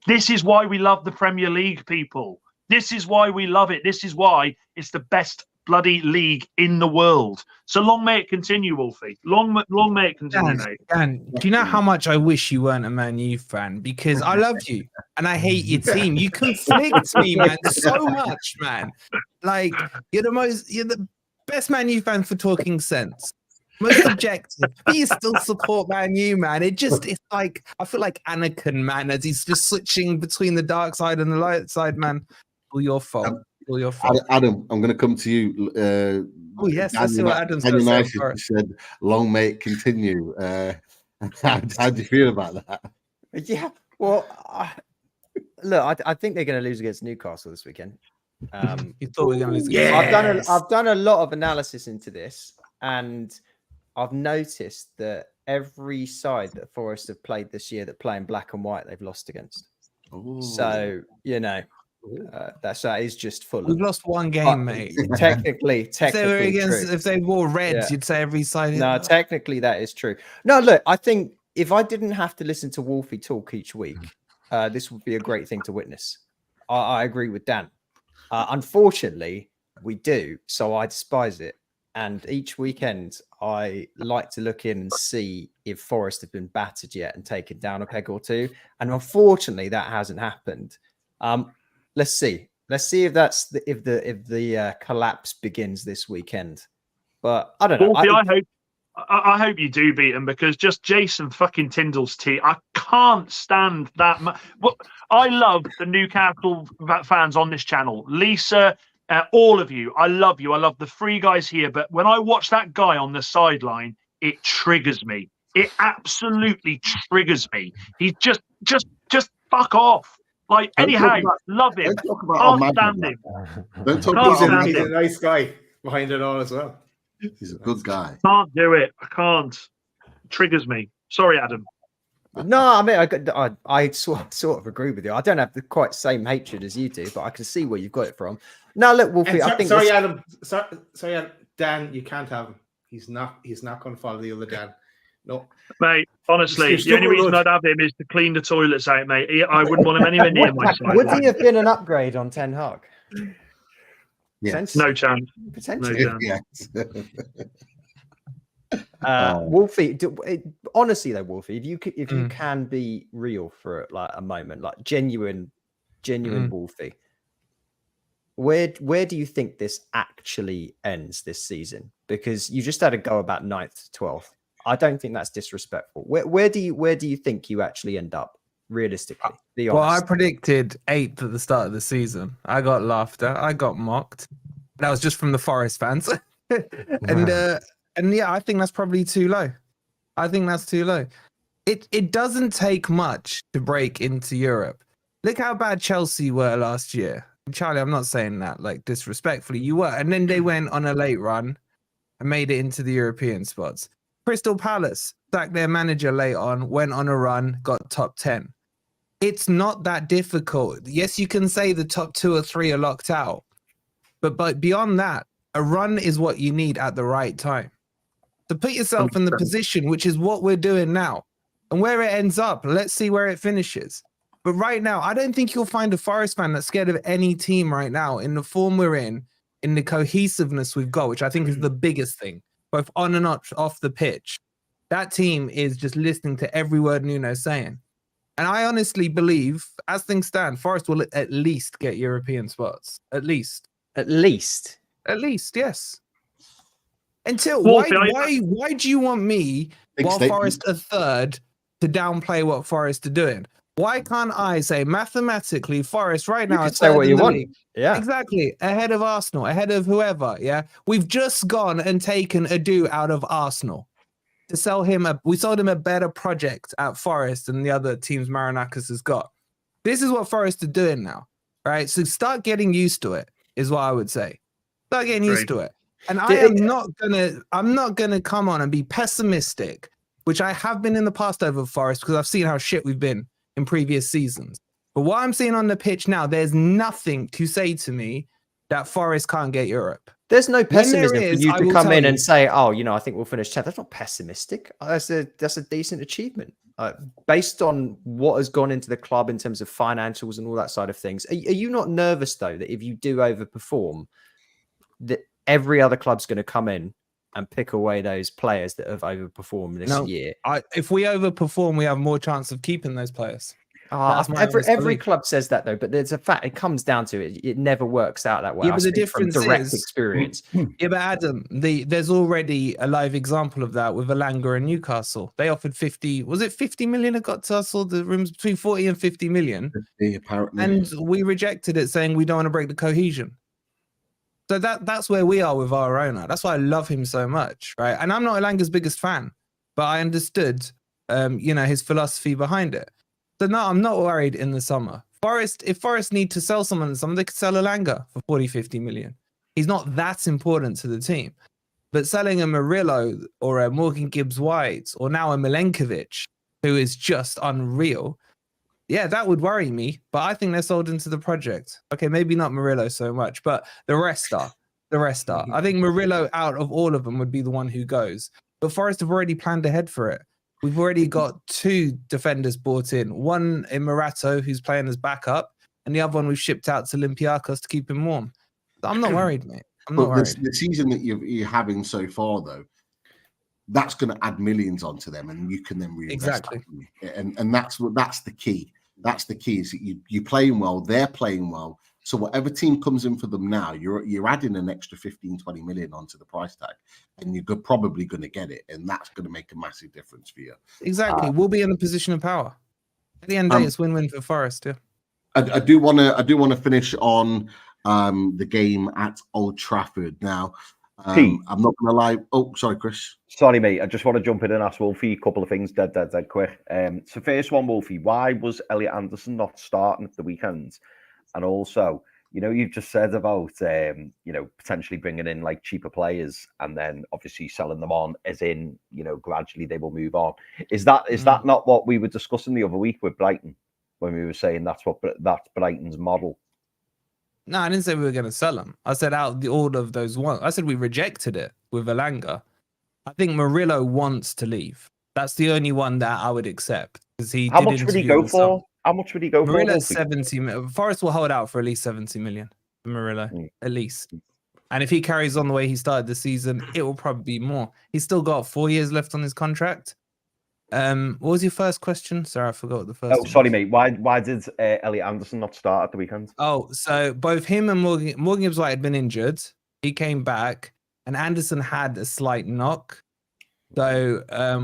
This is why we love the Premier League, people. This is why we love it. This is why it's the best bloody league in the world. So long may it continue, Wolfie. Long may it continue, mate. Dan, do you know how much I wish you weren't a Man U fan? Because I love you and I hate your team. You conflict me, man, so much, man. Like you're the best Man U fan for talking sense. Most objective, but you still support Man U, man. It's like I feel like Anakin, man, as he's just switching between the dark side and the light side, man. All your fault. Adam, I'm going to come to you. Oh yes, let's see what Adam's going to say. Said, "Long may it continue." How do you feel about that? Yeah, well, look, I think they're going to lose against Newcastle this weekend. You thought we were going to lose? Yes. I've done a lot of analysis into this, and I've noticed that every side that Forest have played this year that play in black and white, they've lost against. Ooh. So you know. That is just full. We've lost one game, mate. Technically, if they wore reds, you'd say every side. No, technically that is true. No, look, I think if I didn't have to listen to Wolfie talk each week, this would be a great thing to witness. I agree with Dan. Unfortunately, we do, so I despise it. And each weekend, I like to look in and see if Forest have been battered yet and taken down a peg or two. And unfortunately, that hasn't happened. Let's see. Let's see if the collapse begins this weekend. But I don't know. I hope you do beat them because just Jason fucking Tyndall's tea. I can't stand that much. Well, I love the Newcastle fans on this channel. Lisa, all of you. I love you. I love the three guys here. But when I watch that guy on the sideline, it triggers me. It absolutely triggers me. He's just fuck off. Like anyhow, love him. Can't stand him. Don't talk about he's a nice guy behind it all as well. He's a good guy. Can't do it. I can't. It triggers me. Sorry, Adam. No, I mean, I sort of agree with you. I don't have the quite same hatred as you do, but I can see where you've got it from. Now, look, Wolfie, I think. Sorry, Adam. Sorry, Dan. You can't have him. He's not going to follow the other Dan. No, mate. Honestly, the only reason I'd have him is to clean the toilets out, mate. I wouldn't want him anywhere near my side. Would he have been an upgrade on Ten Hag? Yes. No chance. Potentially. No chance. Yes. Wolfie, honestly though, Wolfie, if you can be real for like a moment, like genuine Wolfie, where do you think this actually ends this season? Because you just had a go about 9th to 12th. I don't think that's disrespectful. Where do you think you actually end up realistically? Be honest. Well, I predicted 8th at the start of the season. I got laughed at. I got mocked. That was just from the Forest fans. And yeah, I think that's probably too low. I think that's too low. It doesn't take much to break into Europe. Look how bad Chelsea were last year. Charlie, I'm not saying that like disrespectfully. You were, and then they went on a late run and made it into the European spots. Crystal Palace sacked their manager late on, went on a run, got top 10. It's not that difficult. Yes, you can say the top 2 or 3 are locked out. But beyond that, a run is what you need at the right time. So put yourself in the position, which is what we're doing now. And where it ends up, let's see where it finishes. But right now, I don't think you'll find a Forest fan that's scared of any team right now in the form we're in the cohesiveness we've got, which I think is the biggest thing. Both on and off the pitch, that team is just listening to every word Nuno's saying. And I honestly believe, as things stand, Forest will at least get European spots. At least. At least? At least, yes. Until, why do you want me while state Forest are third, to downplay what Forest are doing. Why can't I say mathematically Forest right You now can are say third what in you the want. league? Yeah. Exactly. Ahead of Arsenal, ahead of whoever. Yeah. We've just gone and taken Adu out of Arsenal to sell him. We sold him a better project at Forest than the other teams Marinakis has got. This is what Forest are doing now, right? So start getting used to it, is what I would say. Start getting used to it. And I'm not gonna come on and be pessimistic, which I have been in the past over Forest because I've seen how shit we've been in previous seasons. But what I'm seeing on the pitch now, there's nothing to say to me that Forest can't get Europe. There's no pessimism there is, for you I to will come tell in you. and say, "Oh, I think we'll finish 10th." That's not pessimistic. That's a decent achievement based on what has gone into the club in terms of financials and all that side of things. Are you not nervous though that if you do overperform, that every other club's going to come in and pick away those players that have overperformed this year? If we overperform, we have more chance of keeping those players. Every club says that though, but there's a fact. It comes down to it. It never works out that way. Yeah, but the difference from direct is experience. Yeah, but Adam, there's already a live example of that with Alanga and Newcastle. They offered 50. Was it 50 million? It got to us all the rooms between 40 and 50 million, 50, apparently, and we rejected it, saying we don't want to break the cohesion. So that's where we are with our owner. That's why I love him so much, right? And I'm not Alanga's biggest fan, but I understood, his philosophy behind it. So no, I'm not worried in the summer. If Forest need to sell someone, they could sell Alanga for 40, 50 million. He's not that important to the team. But selling a Murillo or a Morgan Gibbs-White or now a Milenkovic, who is just unreal, yeah, that would worry me. But I think they're sold into the project. Okay, maybe not Murillo so much, but the rest are. I think Murillo out of all of them would be the one who goes. But Forest have already planned ahead for it. We've already got 2 defenders bought in. One in Morato, who's playing as backup, and the other one we've shipped out to Olympiacos to keep him warm. So I'm not worried, mate. I'm not worried. The season that you're having so far, though, that's going to add millions onto them, and you can then reinvest. Exactly. And that's the key. That's the key is that you're playing well, they're playing well. So whatever team comes in for them now, you're adding an extra 15, 20 million onto the price tag, and you're probably going to get it, and that's going to make a massive difference for you. Exactly. We'll be in a position of power. At the end of the day, it's win-win for Forest. Yeah. I do want to finish on the game at Old Trafford now. I'm not going to lie. Oh, sorry, Chris. Sorry, mate. I just want to jump in and ask Wolfie a couple of things dead quick. So first one, Wolfie, why was Elliot Anderson not starting at the weekend? And also, you've just said about, potentially bringing in like cheaper players and then obviously selling them on as in, gradually they will move on. Is that not what we were discussing the other week with Brighton when we were saying that's Brighton's model? No, I didn't say we were going to sell them. I said out all of those ones. I said we rejected it with Alanga. I think Murillo wants to leave. That's the only one that I would accept. How much would he go for? How much would he go for? Murillo's 70 million. Forest will hold out for at least 70 million for Murillo, at least. And if he carries on the way he started the season, it will probably be more. He's still got 4 years left on his contract. What was your first question? Sorry, I forgot what the first. Oh, sorry, mate. Why did Elliot Anderson not start at the weekend? Oh, so both him and Morgan Gibbs-White had been injured. He came back, and Anderson had a slight knock. So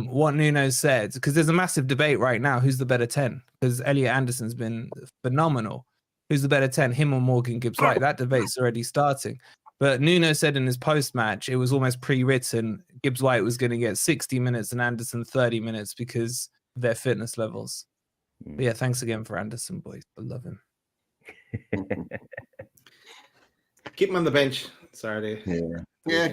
what Nuno said, because there's a massive debate right now, who's the better 10? Because Elliot Anderson's been phenomenal. Who's the better 10, him or Morgan Gibbs-White? That debate's already starting. But Nuno said in his post-match, it was almost pre-written, Gibbs-White was going to get 60 minutes and Anderson 30 minutes because of their fitness levels. But yeah, thanks again for Anderson, boys. I love him. Keep him on the bench. Sorry. Yeah.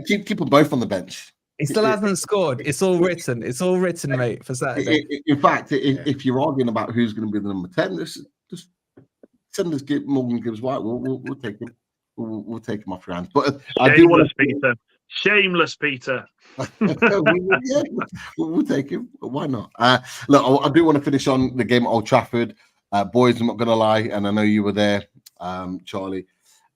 Keep them both on the bench. He still hasn't scored. It's all written. It's all written, mate, for Saturday. In fact, if you're arguing about who's going to be the number 10, just send us Morgan Gibbs-White. We'll take him. We'll take him off your hands. But I do want to Peter. Shameless Peter. we'll take him. Why not? Look, I do want to finish on the game at Old Trafford. Boys, I'm not going to lie, and I know you were there, Charlie.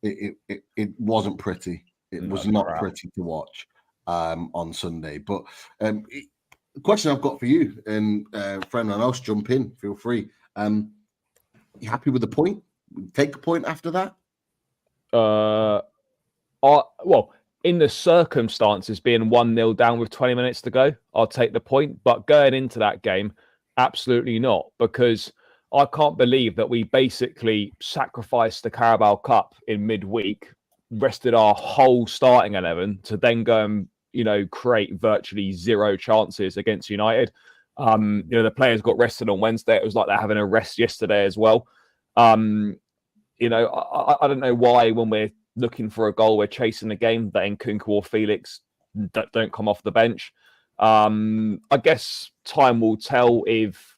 It wasn't pretty. It was not pretty to watch on Sunday. But the question I've got for you, and for anyone else, jump in. Feel free. You happy with the point? Take a point after that? Well, in the circumstances, being 1-0 down with 20 minutes to go, I'll take the point. But going into that game, absolutely not, because I can't believe that we basically sacrificed the Carabao Cup in midweek, rested our whole starting 11 to then go and, create virtually zero chances against United. The players got rested on Wednesday. It was like they're having a rest yesterday as well. I don't know why when we're looking for a goal, we're chasing the game, that Nkunku or Felix don't come off the bench. I guess time will tell if,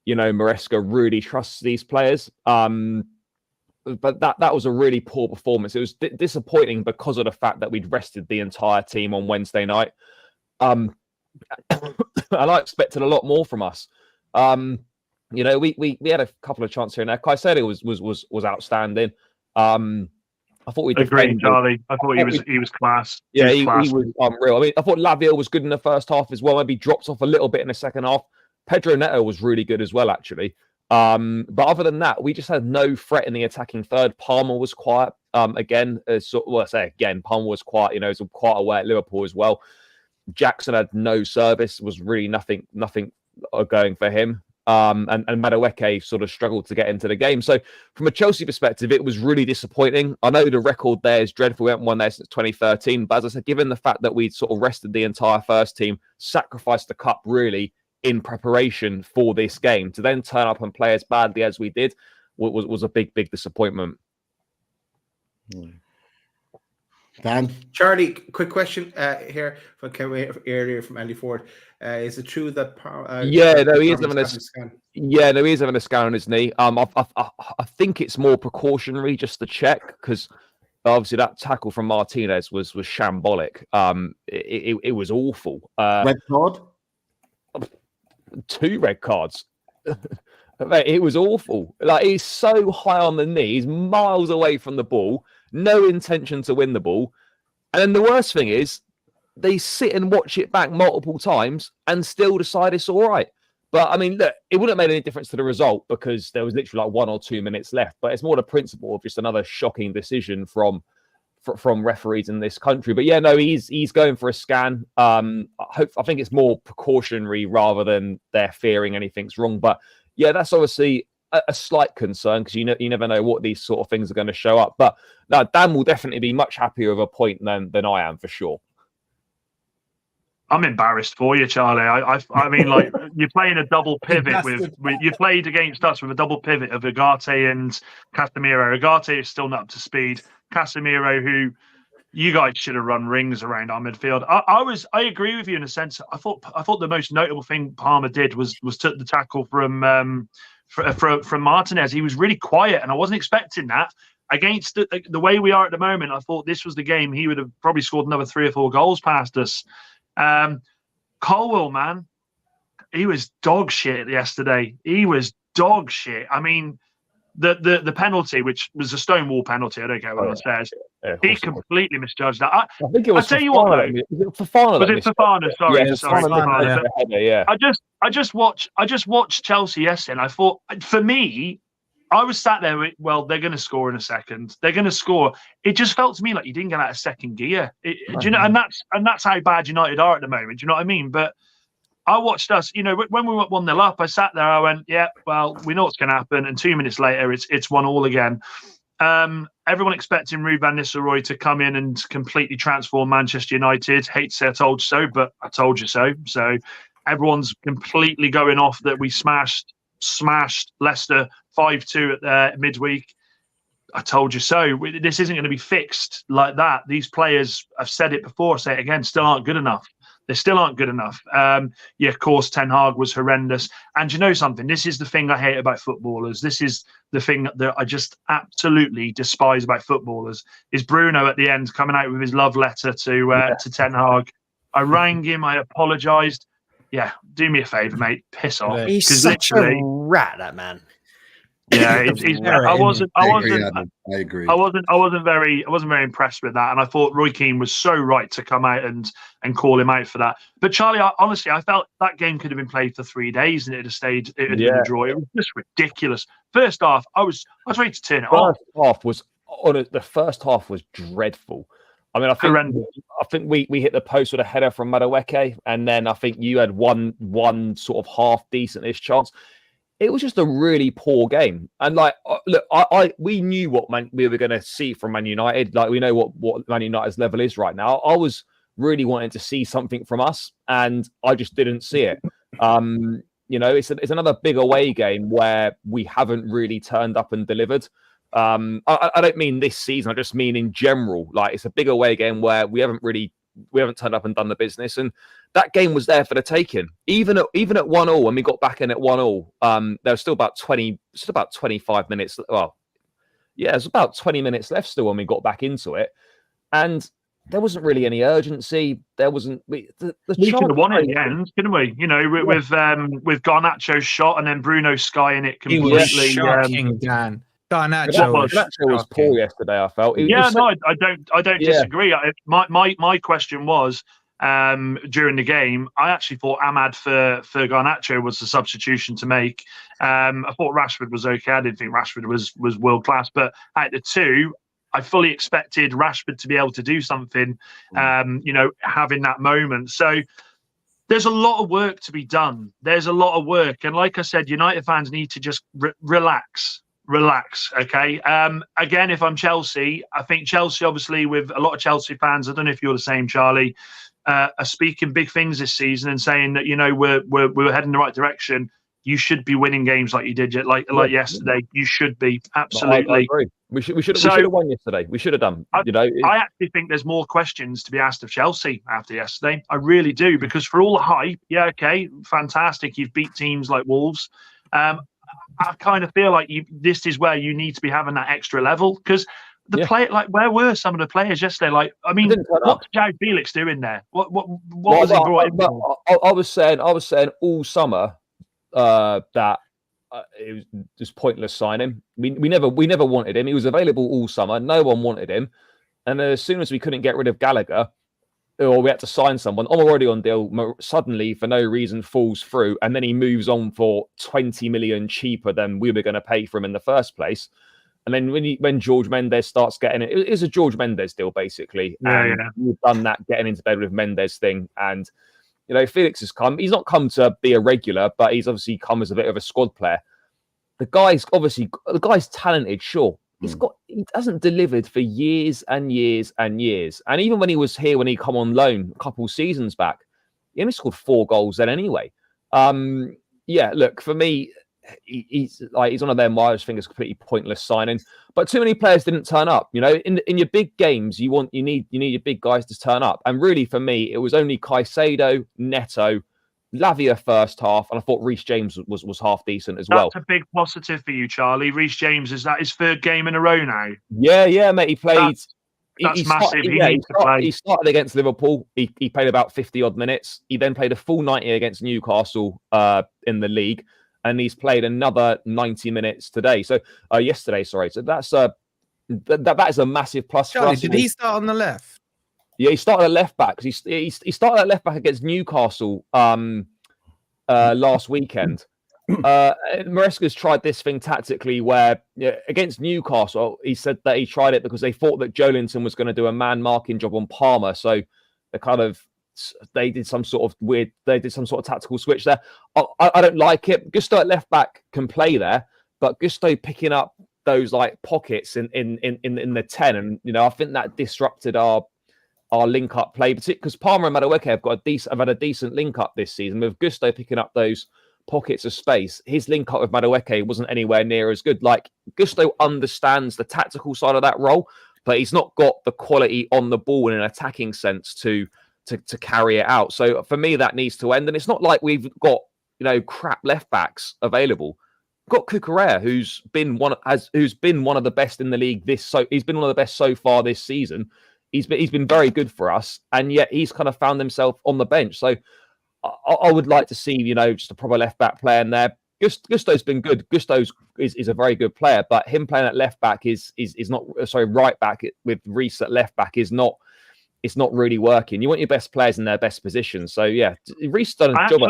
Maresca really trusts these players. But that was a really poor performance. It was disappointing because of the fact that we'd rested the entire team on Wednesday night. And I expected a lot more from us. We had a couple of chances here and there. Caicedo was outstanding. I thought we agreed, Charlie. I thought he was class. Yeah, he was unreal. I mean, I thought Lavia was good in the first half as well. Maybe dropped off a little bit in the second half. Pedro Neto was really good as well, actually. But other than that, we just had no threat in the attacking third. Palmer was quiet. Palmer was quiet. He was quite away at Liverpool as well. Jackson had no service. Was really nothing going for him. And Madueke sort of struggled to get into the game. So from a Chelsea perspective, it was really disappointing. I know the record there is dreadful. We haven't won there since 2013. But as I said, given the fact that we'd sort of rested the entire first team, sacrificed the cup really in preparation for this game, to then turn up and play as badly as we did was a big disappointment. Dan? Charlie, quick question here from earlier from Andy Ford. Is it true that he is having a scan? Yeah, no, he is having a scan on his knee. I think it's more precautionary just to check, because obviously that tackle from Martinez was shambolic. It was awful. Red card? 2 red cards. It was awful. Like, he's so high on the knee, he's miles away from the ball, no intention to win the ball. And then the worst thing is, they sit and watch it back multiple times and still decide it's all right. But I mean, look, it wouldn't have made any difference to the result because there was literally like 1 or 2 minutes left. But it's more the principle of just another shocking decision from referees in this country. But yeah, no, he's going for a scan. I think it's more precautionary rather than they're fearing anything's wrong. But yeah, that's obviously a slight concern because you never know what these sort of things are going to show up. But no, Dan will definitely be much happier with a point than I am, for sure. I'm embarrassed for you, Charlie. I mean, like, you're playing a double pivot with you played against us with a double pivot of Ugarte and Casemiro. Ugarte is still not up to speed. Casemiro, who you guys should have run rings around our midfield. I agree with you in a sense. I thought the most notable thing Palmer did was took the tackle from Martinez. He was really quiet, and I wasn't expecting that. Against the way we are at the moment, I thought this was the game he would have probably scored another 3 or 4 goals past us. Colwell, man, he was dog shit yesterday. He was dog shit. I mean, the penalty, which was a Stonewall penalty, I don't care what anyone says. Yeah, he completely misjudged that. I think it was. I tell you what, though, Fofana. Was it Fofana? Sorry. Yeah. I just watched Chelsea yesterday, and I thought, for me, I was sat there with, well, they're going to score in a second. They're going to score. It just felt to me like you didn't get out of second gear. Do you know? And that's how bad United are at the moment. Do you know what I mean? But I watched us. You know, when we went 1-0 up, I sat there. I went, yeah, well, we know what's going to happen. And 2 minutes later, it's 1-1 again. Everyone expecting Ruud van Nistelrooy to come in and completely transform Manchester United. Hate to say I told you so, but I told you so. So everyone's completely going off that we smashed Leicester 5-2 at midweek. I told you so. This isn't going to be fixed like that. These players, I've said it before, I'll say it again, still aren't good enough. They still aren't good enough. Yeah, of course, Ten Hag was horrendous. And you know something? This is the thing I hate about footballers. This is the thing that I just absolutely despise about footballers, is Bruno at the end coming out with his love letter to Ten Hag. I rang him. I apologised. Yeah, do me a favour, mate. Piss off. He's such a rat, that man. Yeah, I agree. I wasn't very impressed with that, and I thought Roy Keane was so right to come out and call him out for that. But Charlie, honestly, I felt that game could have been played for 3 days and it'd have been a draw. It was just ridiculous. First half, I was ready to turn it off. The first half was dreadful. I mean, horrendous. I think we hit the post with a header from Madueke, and then I think you had one sort of half decentish chance. It was just a really poor game. And like, look, we knew what we were going to see from Man United. Like, we know what Man United's level is right now. I was really wanting to see something from us, and I just didn't see it. You know, it's another big away game where we haven't really turned up and delivered. I don't mean this season. I just mean in general. Like, it's a big away game where we haven't turned up and done the business. And that game was there for the taking. Even at 1-1, when we got back in at 1-1, there was still about 25 minutes. Well, yeah, there's about 20 minutes left still when we got back into it, and there wasn't really any urgency. There wasn't. We could have won it in the end, couldn't we? You know, with Garnacho's shot and then Bruno skying it completely. He was shocking, Dan. Garnacho was poor yesterday. I felt. I don't disagree. My question was during the game. I actually thought Ahmad for Garnacho was the substitution to make. I thought Rashford was okay. I didn't think Rashford was world class, but at the two, I fully expected Rashford to be able to do something. You know, having that moment. So there's a lot of work to be done. There's a lot of work, and like I said, United fans need to just relax. Okay. Again, if I'm Chelsea, I think Chelsea, obviously, with a lot of Chelsea fans, I don't know if you're the same, Charlie, are speaking big things this season and saying that, you know, we're heading in the right direction. You should be winning games like you did, like yesterday. You should be, absolutely. I agree. We should have won yesterday. We should have done. You know, I actually think there's more questions to be asked of Chelsea after yesterday. I really do, because for all the hype, yeah, okay, fantastic. You've beat teams like Wolves. I kind of feel like this is where you need to be having that extra level, because play, like, where were some of the players yesterday? Like, I mean, what's João Felix doing there? What was he brought in for? I was saying all summer that it was just pointless signing. We never wanted him. He was available all summer. No one wanted him, and as soon as we couldn't get rid of Gallagher, or we had to sign someone, I'm already on deal, suddenly for no reason falls through, and then he moves on for 20 million cheaper than we were going to pay for him in the first place. And then when George Mendes starts getting it is a George Mendes deal, basically. And we've done that getting into bed with Mendes thing. And, you know, Felix has come. He's not come to be a regular, but he's obviously come as a bit of a squad player. The guy's talented, sure. He hasn't delivered for years and years and years. And even when he was here, when he come on loan a couple seasons back, he only scored 4 goals then anyway. Yeah, look, for me, he's one of them where I just think it's a completely pointless signing. But too many players didn't turn up. You know, in your big games, you need your big guys to turn up. And really, for me, it was only Caicedo, Neto, Lavia first half, and I thought Reece James was half decent as well. That's a big positive for you, Charlie. Reece James, is that his third game in a row now? Yeah, mate. He played. That's massive. He started against Liverpool. He played about 50 odd minutes. He then played a full 90 against Newcastle in the league, and he's played another 90 minutes today. So yesterday, sorry. So that's that is a massive plus Charlie, for us. Did he start on the left? Yeah, he started at left back because he started at left back against Newcastle last weekend. Maresca's tried this thing tactically where against Newcastle, he said that he tried it because they thought that Joelinton was going to do a man marking job on Palmer. So they did some sort of tactical switch there. I don't like it. Gusto at left back can play there, but Gusto picking up those like pockets in the 10, and you know, I think that disrupted our link up play, because Palmer and Madueke have had a decent link up this season. With Gusto picking up those pockets of space, his link up with Madueke wasn't anywhere near as good. Like, Gusto understands the tactical side of that role, but he's not got the quality on the ball in an attacking sense to carry it out. So for me, that needs to end. And it's not like we've got, you know, crap left backs available. We've got Cucurella, who's been one of the best in the league he's been one of the best so far this season. He's been very good for us, and yet he's kind of found himself on the bench. So I would like to see, you know, just a proper left back player in there. Gusto's been good. Gusto is a very good player, but him playing at left back is not, sorry, right back with Reece at left back is not. It's not really working. You want your best players in their best positions. So yeah, Reece done a job.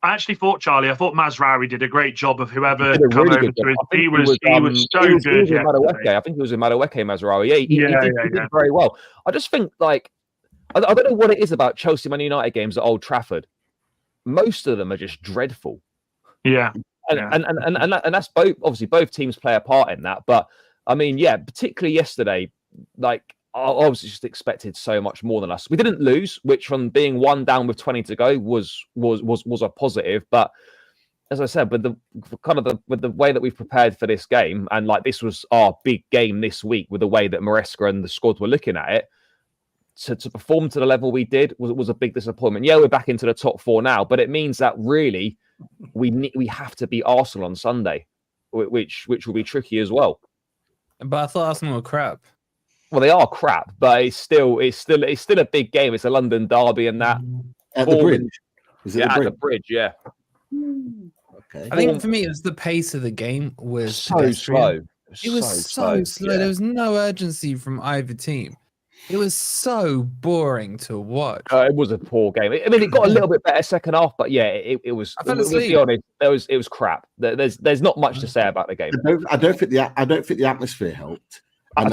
actually thought, Charlie, I thought Mazraoui did a great job of whoever He did a come really over good to job. his. I think He was so he was good. with Madueke. I think he was with Madueke Mazraoui. Yeah, he did very well. I just think, like, I don't know what it is about Chelsea Man United games at Old Trafford. Most of them are just dreadful. Yeah. And that's both teams play a part in that. But I mean, yeah, particularly yesterday, like, I was just expected so much more than us. We didn't lose, which from being 1 down with 20 to go was a positive. But as I said, with the way that we've prepared for this game, and like this was our big game this week, with the way that Maresca and the squad were looking at it, to perform to the level we did was a big disappointment. Yeah, we're back into the top 4 now, but it means that really we have to beat Arsenal on Sunday, which will be tricky as well. But I thought Arsenal were crap. Well, they are crap, but it's still a big game. It's a London derby, and that at the bridge. Is it at the bridge? Yeah. Okay. I think for me, it was the pace of the game was so slow. It was so slow. Yeah. There was no urgency from either team. It was so boring to watch. It was a poor game. I mean, it got a little bit better second half, but yeah, it was. I fell Let's asleep. be honest, it was crap. There's not much to say about the game. I don't think the atmosphere helped. And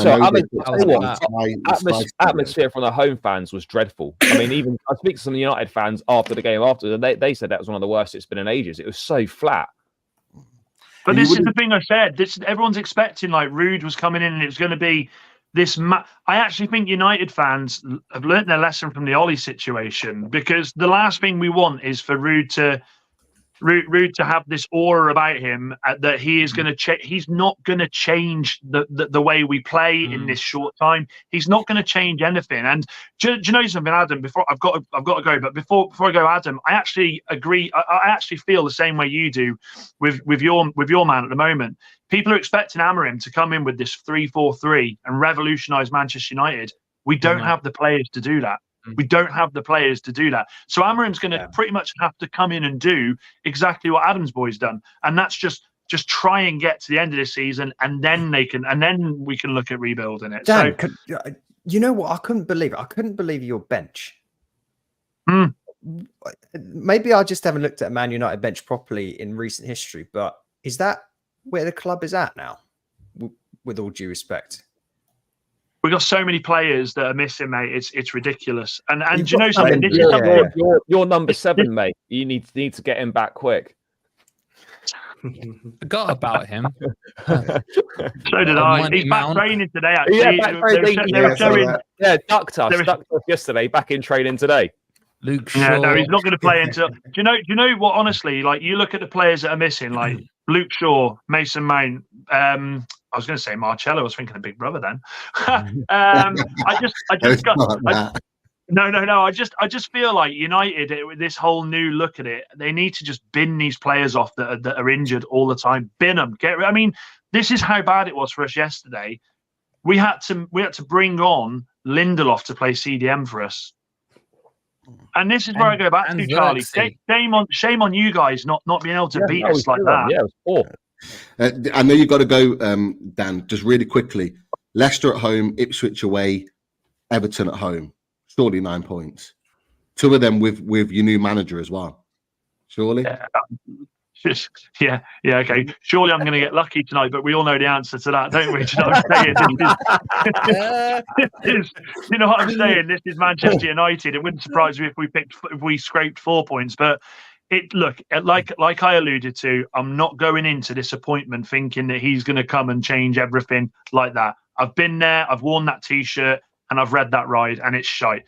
Atmosphere from the home fans was dreadful. I mean, even I speak to some United fans after the game after, and they said that was one of the worst it's been in ages. It was so flat. But this is the thing I said. Everyone's expecting like Rude was coming in, and it was going to be this. I actually think United fans have learnt their lesson from the Ollie situation, because the last thing we want is for Rude to have this aura about him that he is going to he's not going to change the way we play in this short time. He's not going to change anything. And do you know something, Adam? Before I've got to go, but before I go, Adam, I actually agree. I actually feel the same way you do with your man at the moment. People are expecting Amorim to come in with this 3-4-3 and revolutionise Manchester United. We don't have the players to do that. We don't have the players to do that. So Amorim's going to pretty much have to come in and do exactly what Adam's boys done, and that's just try and get to the end of the season, and then we can look at rebuilding it. Dan, you know what? I couldn't believe your bench. Maybe I just haven't looked at a Man United bench properly in recent history, but is that where the club is at now? With all due respect. We've got so many players that are missing, mate. It's ridiculous. And do you know something? You're number 7, mate. You need to get him back quick. Forgot about him. So did I. He's back training today, actually. Ducked us yesterday, back in training today. Luke Shaw. Yeah, no, he's not going to play until. Do you know what? Honestly, like, you look at the players that are missing, like Luke Shaw, Mason Mount. I was going to say Marcello. I was thinking of Big Brother then. I just feel like United, with this whole new look at it, they need to just bin these players off that are injured all the time. Bin them. I mean, this is how bad it was for us yesterday. We had to bring on Lindelof to play CDM for us. And this is where I go back to, Charlie. Shame on you guys not being able to beat us like that. Yeah, it was poor. I know you've got to go, Dan, just really quickly. Leicester at home, Ipswich away, Everton at home. Surely 9 points. 2 of them with your new manager as well. Surely? Yeah, okay. Surely I'm going to get lucky tonight, but we all know the answer to that, don't we? Do you know what I'm saying? You know what I'm saying? This is Manchester United. It wouldn't surprise me if we scraped 4 points, but like I alluded to, I'm not going into this appointment thinking that he's going to come and change everything like that. I've been there, I've worn that T-shirt, and I've read that ride, and it's shite.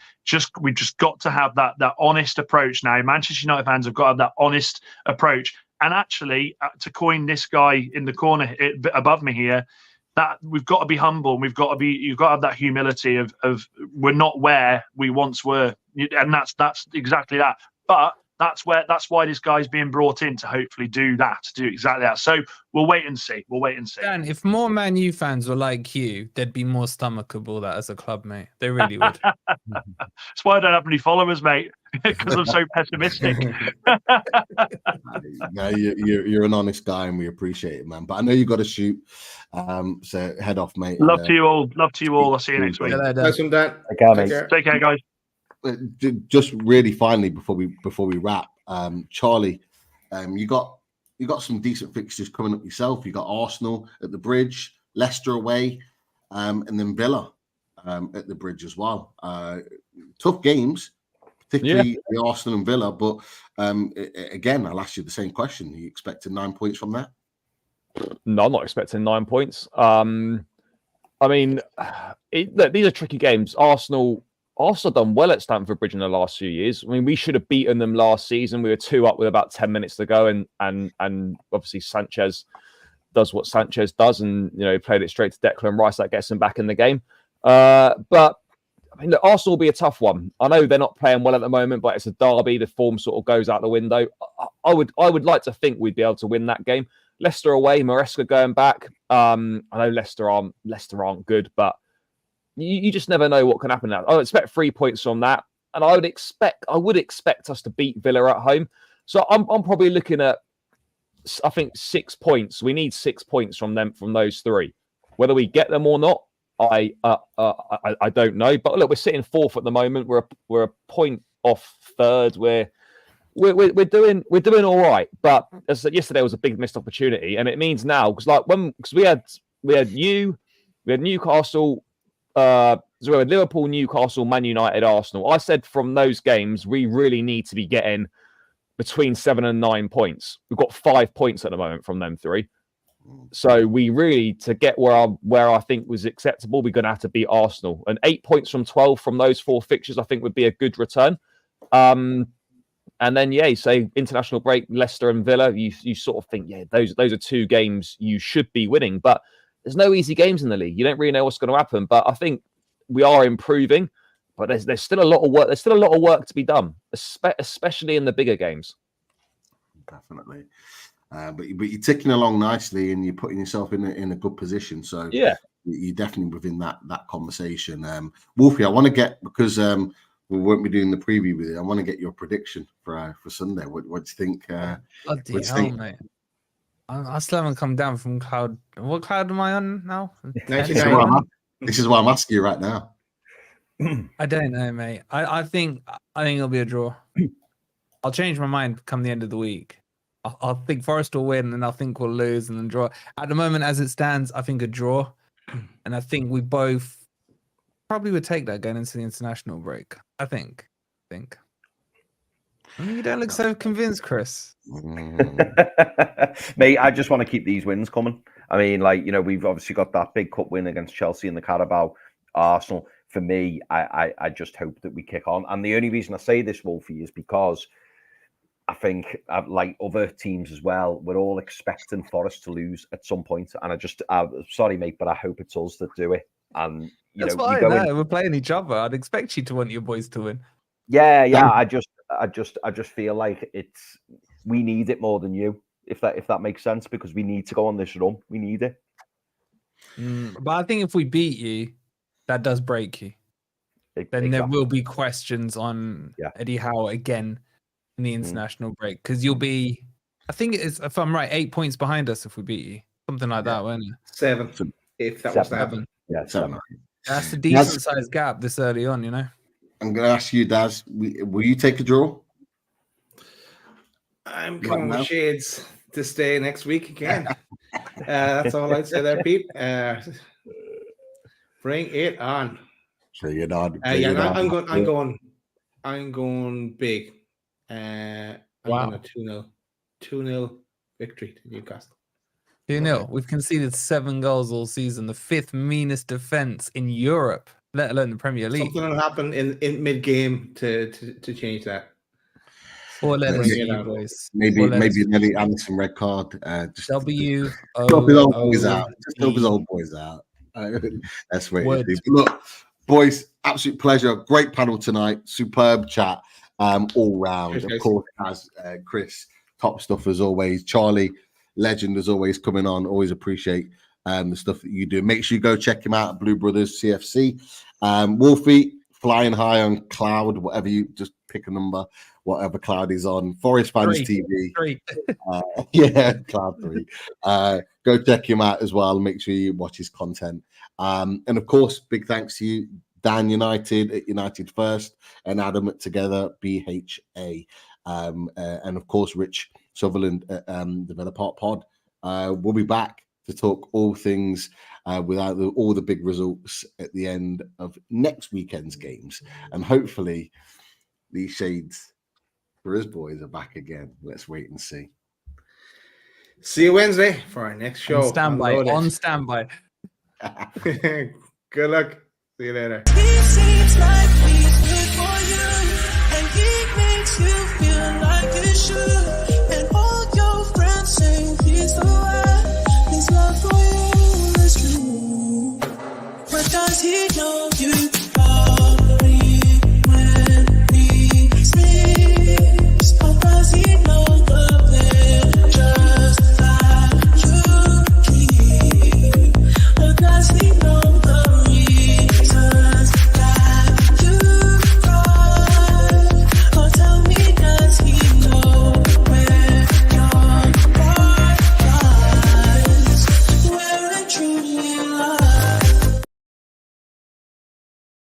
We've just got to have that honest approach now. Manchester United fans have got to have that honest approach. And actually, to coin this guy in the corner above me here, that we've got to be humble, and you've got to have that humility of we're not where we once were, and that's exactly that. But that's why this guy's being brought in to hopefully do exactly that. So we'll wait and see. Dan, if more Man U fans were like you, they'd be more stomachable that as a club, mate. They really would. That's why I don't have any followers, mate, because I'm so pessimistic. No, you're an honest guy, and we appreciate it, man. But I know you got to shoot, so head off, mate. Love to you all. I'll see you next week. Nice one, Dan. Take care, guys. Just really finally before we wrap, Charlie, you got some decent fixtures coming up yourself. You got Arsenal at the Bridge, Leicester away, and then Villa at the Bridge as well. Tough games, particularly the Arsenal and Villa. But again, I'll ask you the same question. Are you expecting 9 points from that? No, I'm not expecting 9 points. I mean, look, these are tricky games. Arsenal done well at Stamford Bridge in the last few years. I mean, we should have beaten them last season. We were 2 up with about 10 minutes to go, and obviously Sanchez does what Sanchez does, and played it straight to Declan Rice. That gets him back in the game. But I mean, look, Arsenal will be a tough one. I know they're not playing well at the moment, but it's a derby. The form sort of goes out the window. I would like to think we'd be able to win that game. Leicester away, Maresca going back. I know Leicester aren't good, but you just never know what can happen now. I would expect 3 points from that, and I would expect us to beat Villa at home. So I'm probably looking at, I think, 6 points. We need 6 points from those three. Whether we get them or not, I don't know. But look, we're sitting 4th at the moment. We're a point off 3rd. We're doing all right. But as I said, yesterday was a big missed opportunity, and it means now because we had Newcastle. So we had Liverpool, Newcastle, Man United, Arsenal. I said from those games we really need to be getting between 7 and 9 points. We've got 5 points at the moment from them three. So we really, to get where I think was acceptable, we're going to have to beat Arsenal. And 8 points from 12 from those 4 fixtures, I think, would be a good return. And then, you say international break, Leicester and Villa, you sort of think, those are 2 games you should be winning. But there's no easy games in the league. You don't really know what's going to happen. But I think we are improving. But there's still a lot of work. There's still a lot of work to be done, especially in the bigger games. Definitely. But you're ticking along nicely, and you're putting yourself in a good position. So you're definitely within that conversation. Wolfie, I want to get, because we won't be doing the preview with you, I want to get your prediction for Sunday. What do you think? Bloody hell, mate. I still haven't come down from cloud. What cloud am I on now? This is why I'm asking you right now. I don't know, mate. I think it'll be a draw. I'll change my mind come the end of the week. I'll think Forest will win, and I think we'll lose and then draw. At the moment, as it stands, I think a draw, and I think we both probably would take that going into the international break. I think. You don't look so convinced, Chris. Mate, I just want to keep these wins coming. I mean, we've obviously got that big cup win against Chelsea in the Carabao. Arsenal, for me, I just hope that we kick on. And the only reason I say this, Wolfie, is because I think, like other teams as well, we're all expecting Forest to lose at some point. And sorry, mate, but I hope it's us that do it. And that's fine. We're playing each other. I'd expect you to want your boys to win. Yeah. I just feel like we need it more than you, if that makes sense, because we need to go on this run. We need it. But I think if we beat you, that does break you. Then there will be questions on Eddie Howe again in the international break, because you'll be, I think it is, if I'm right, 8 points behind us if we beat you, something like that, won't it? 7, if that was to happen. Yeah, 7. That's a decent sized gap this early on, I'm going to ask you, Daz, will you take a draw? I'm coming with shades to stay next week again. That's all I'd say there, Pete. Bring it on. So you're not. I'm going big. I'm going a 2-0 victory to Newcastle. 2-0. We've conceded 7 goals all season, the 5th meanest defense in Europe, let alone the Premier League. Something will happen in mid-game to change that. 4 letters, boys. Maybe Nelly Anderson red card. Just help his old boys out. That's what it is. Look, boys, absolute pleasure. Great panel tonight. Superb chat all round. Of course, as Chris, top stuff as always. Charlie, legend as always, coming on. Always appreciate the stuff that you do. Make sure you go check him out at Blue Brothers CFC. Wolfie, flying high on cloud, whatever you just pick a number, whatever cloud is on. Forest Fans TV. 3. Cloud 3. Go check him out as well. Make sure you watch his content. And of course, big thanks to you, Dan United at United First, and Adam at Together BHA. and of course, Rich Sutherland at the Villa Park Pod. We'll be back to talk all things without all the big results at the end of next weekend's games. And hopefully these shades for us boys are back again. Let's wait and see. See you Wednesday for our next show. On standby. Good luck. See you later.